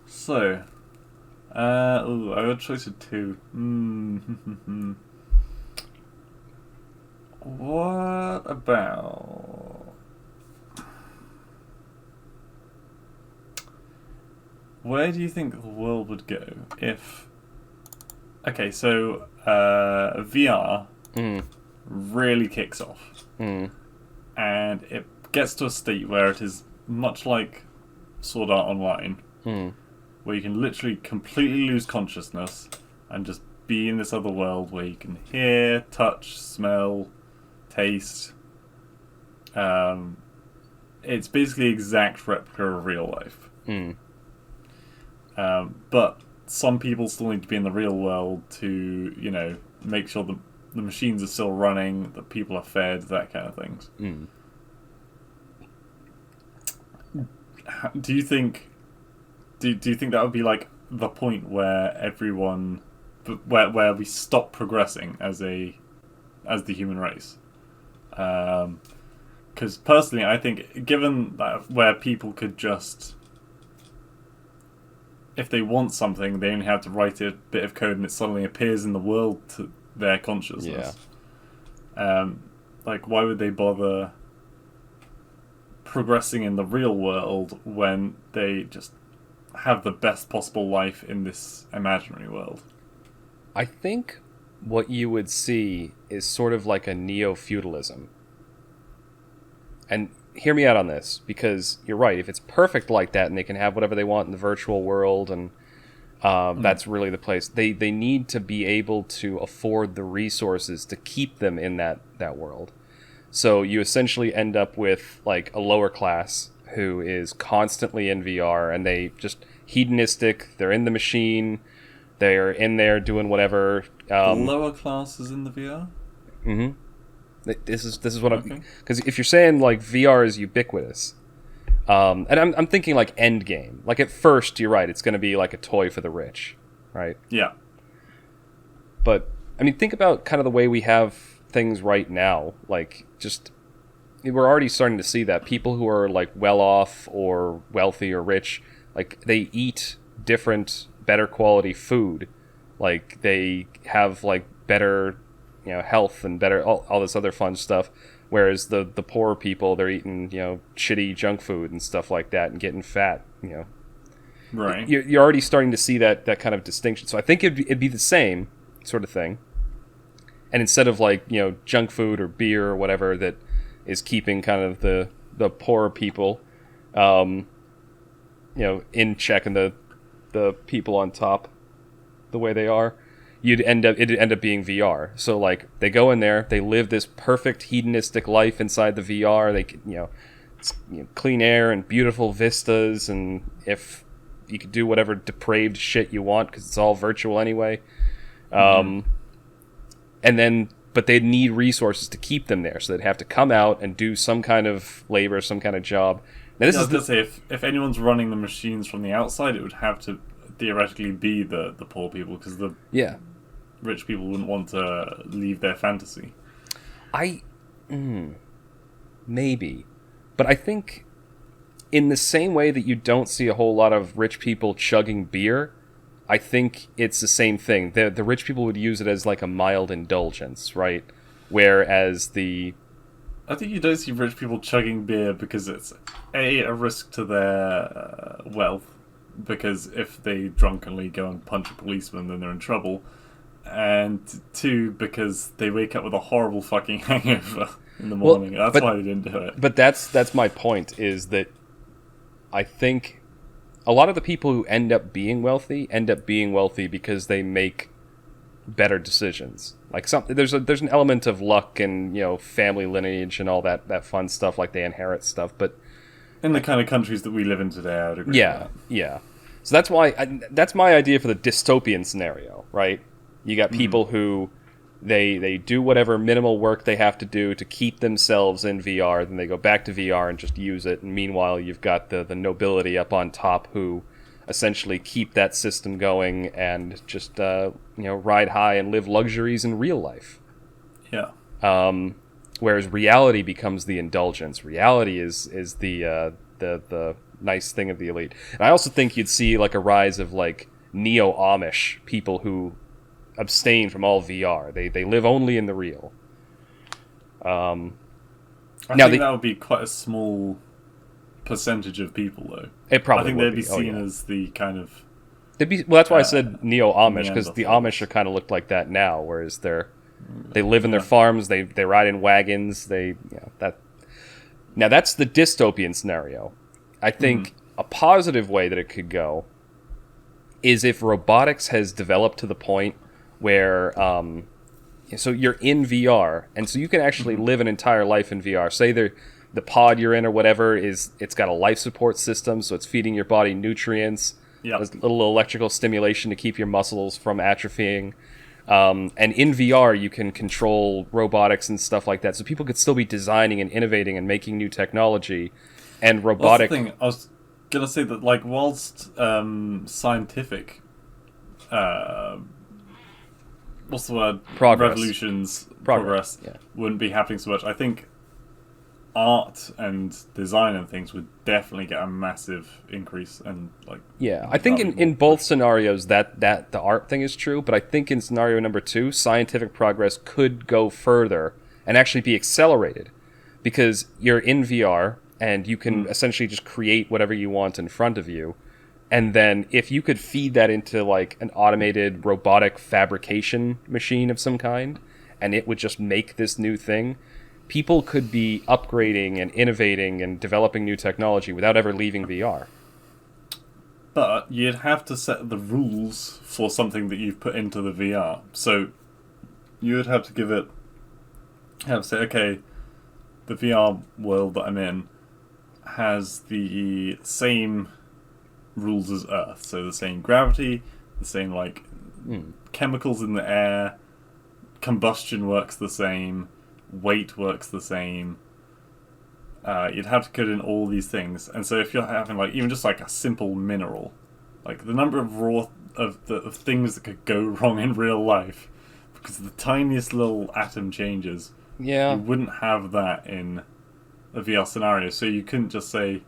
So, I have a choice of two. What about... Where do you think the world would go if... Okay, so VR really kicks off. And it gets to a state where it is much like Sword Art Online, where you can literally completely lose consciousness and just be in this other world where you can hear, touch, smell... taste. It's basically exact replica of real life. But some people still need to be in the real world to, make sure the machines are still running, that people are fed, that kind of things. Do you think that would be like the point where everyone, where we stop progressing as the human race? Because personally, I think given that where people could just, if they want something, they only have to write a bit of code and it suddenly appears in the world to their consciousness. Like, why would they bother progressing in the real world when they just have the best possible life in this imaginary world? I think what you would see is sort of like a neo-feudalism. And hear me out on this, because you're right. If it's perfect like that and they can have whatever they want in the virtual world, and that's really the place, they need to be able to afford the resources to keep them in that world. So you essentially end up with like a lower class who is constantly in VR, and they just hedonistic. They're in the machine. They're in there doing whatever. The lower class is in the VR? Mm-hmm. This is what I'm... Because if you're saying, like, VR is ubiquitous, and I'm thinking, like, end game. Like, at first, you're right, it's going to be, like, a toy for the rich, right? Yeah. But, I mean, think about kind of the way we have things right now. Like, just... We're already starting to see that. People who are, like, well-off or wealthy or rich, like, they eat different, better quality food. Like, they have, like, better... health and better all this other fun stuff, whereas the poorer people, they're eating shitty junk food and stuff like that and getting fat. Right. You're already starting to see that kind of distinction. So I think it'd be the same sort of thing, and instead of like junk food or beer or whatever that is keeping kind of the poorer people in check, and the people on top the way they are, it'd end up being VR. So like they go in there, they live this perfect hedonistic life inside the VR. They could, clean air and beautiful vistas, and if you could do whatever depraved shit you want because it's all virtual anyway. And then, but they'd need resources to keep them there, so they'd have to come out and do some kind of labor, some kind of job. Now, this I was going to say, if anyone's running the machines from the outside, it would have to theoretically be the poor people, because the rich people wouldn't want to leave their fantasy. Maybe. But I think in the same way that you don't see a whole lot of rich people chugging beer, I think it's the same thing. The rich people would use it as like a mild indulgence, right? Whereas I think you don't see rich people chugging beer because it's a risk to their wealth, because if they drunkenly go and punch a policeman, then they're in trouble. And two, because they wake up with a horrible fucking hangover in the morning. That's why they didn't do it. But that's my point, is that I think a lot of the people who end up being wealthy because they make better decisions. Like there's an element of luck and family lineage and all that fun stuff, like they inherit stuff. But in the kind of countries that we live in today, I would agree. Yeah. So that's why that's my idea for the dystopian scenario, right? You got people who they do whatever minimal work they have to do to keep themselves in VR, then they go back to VR and just use it. And meanwhile, you've got the nobility up on top who essentially keep that system going and just ride high and live luxuries in real life. Yeah. Whereas reality becomes the indulgence. Reality is the nice thing of the elite. And I also think you'd see like a rise of like neo-Amish people who abstain from all VR. They live only in the real. I think that would be quite a small percentage of people, though. It probably I think would they'd be seen as the kind of... that's why I said neo-Amish, because the Amish are kind of look like that now, whereas they live in their farms, they ride in wagons, Now that's the dystopian scenario. I think a positive way that it could go is if robotics has developed to the point where so you're in VR, and so you can actually live an entire life in VR. Say the pod you're in or whatever it's got a life support system, so it's feeding your body nutrients. Yeah. There's a little electrical stimulation to keep your muscles from atrophying. And in VR, you can control robotics and stuff like that. So people could still be designing and innovating and making new technology. And robotic... Well, that's the thing. I was going to say that, like, whilst scientific... what's the word? Progress yeah. wouldn't be happening so much. I think art and design and things would definitely get a massive increase. And I think in both scenarios that the art thing is true, but I think in scenario number 2, scientific progress could go further and actually be accelerated, because you're in VR and you can essentially just create whatever you want in front of you. And then if you could feed that into like an automated robotic fabrication machine of some kind, and it would just make this new thing, people could be upgrading and innovating and developing new technology without ever leaving VR. But you'd have to set the rules for something that you've put into the VR. So you would have to say, okay, the VR world that I'm in has the same rules as Earth, so the same gravity, the same chemicals in the air, combustion works the same, weight works the same. You'd have to put in all these things, and so if you're having even just a simple mineral, the number of things that could go wrong in real life because the tiniest little atom changes, you wouldn't have that in a VR scenario. So you couldn't just say,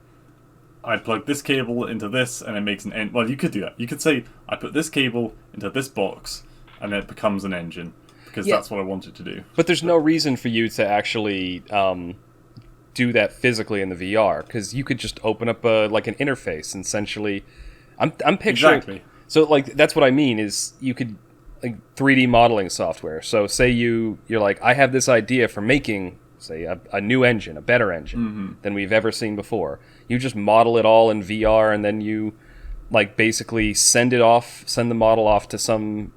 I plug this cable into this and it makes an engine. Well, you could do that. You could say, I put this cable into this box and it becomes an engine, because that's what I want it to do. But there's no reason for you to actually do that physically in the VR, because you could just open up an interface and essentially... I'm picturing... Exactly. So that's what I mean, is you could... 3D modeling software. So say you're I have this idea for making... say, a new engine, a better engine than we've ever seen before. You just model it all in VR, and then you, basically send the model off to some,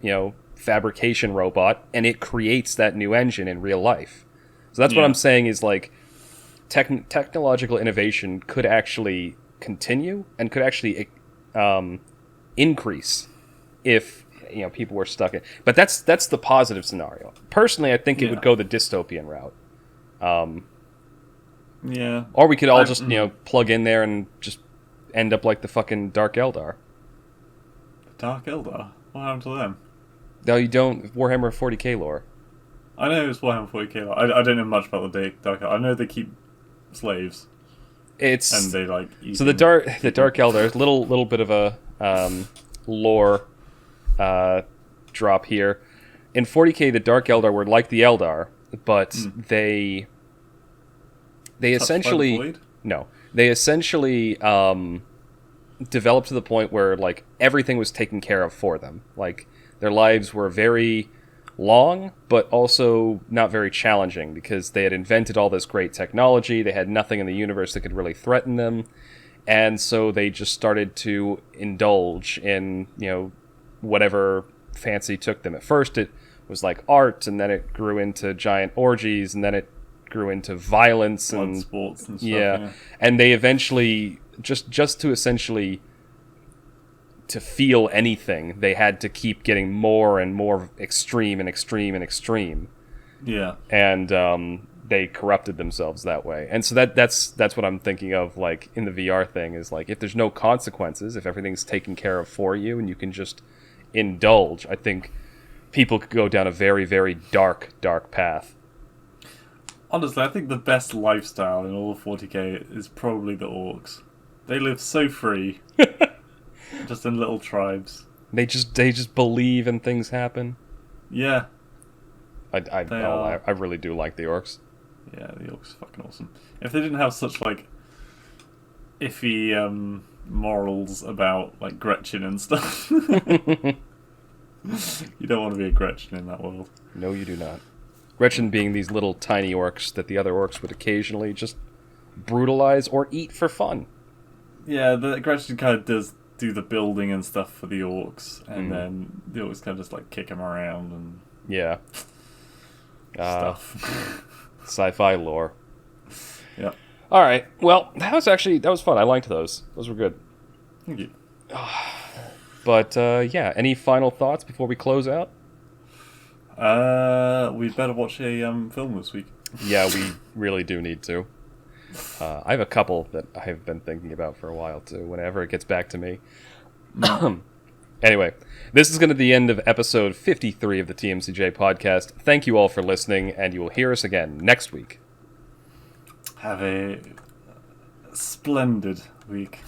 fabrication robot, and it creates that new engine in real life. So that's what I'm saying is, technological innovation could actually continue and could actually increase if, people were stuck in... But that's the positive scenario. Personally, I think it would go the dystopian route. Or we could all just, plug in there and just end up like the fucking Dark Eldar. Dark Eldar? What happened to them? No, you don't. Warhammer 40k lore. I know it's Warhammer 40k lore. I don't know much about the Dark Eldar. I know they keep slaves. And they eat so the Dark Eldar, little bit of a lore drop here. In 40k, the Dark Eldar were like the Eldar, but they essentially developed to the point where everything was taken care of for them. Their lives were very long, but also not very challenging, because they had invented all this great technology. They had nothing in the universe that could really threaten them, and so they just started to indulge in whatever fancy took them. At first it was art, and then it grew into giant orgies, and then it grew into violence and sports and stuff. And they eventually just to essentially to feel anything, they had to keep getting more and more extreme and extreme and extreme. And they corrupted themselves that way. And so that's what I'm thinking of in the VR thing, is if there's no consequences, if everything's taken care of for you and you can just indulge, I think people could go down a very, very dark path. Honestly, I think the best lifestyle in all of 40k is probably the orcs. They live so free, just in little tribes. They just believe and things happen. Yeah, I really do like the orcs. Yeah, the orcs are fucking awesome. If they didn't have such iffy morals about Gretchen and stuff, you don't want to be a Gretchen in that world. No, you do not. Gretchen being these little tiny orcs that the other orcs would occasionally just brutalize or eat for fun. Yeah, the Gretchen kind of does do the building and stuff for the orcs, and then the orcs kind of just kick them around and stuff. Sci-fi lore. Yeah. All right. Well, that was fun. I liked those. Those were good. Thank you. But yeah, any final thoughts before we close out? We better watch a film this week. Yeah, we really do need to. I have a couple that I have been thinking about for a while too. Whenever it gets back to me. Anyway, this is going to be the end of episode 53 of the TMCJ podcast. Thank you all for listening, and you will hear us again next week. Have a splendid week.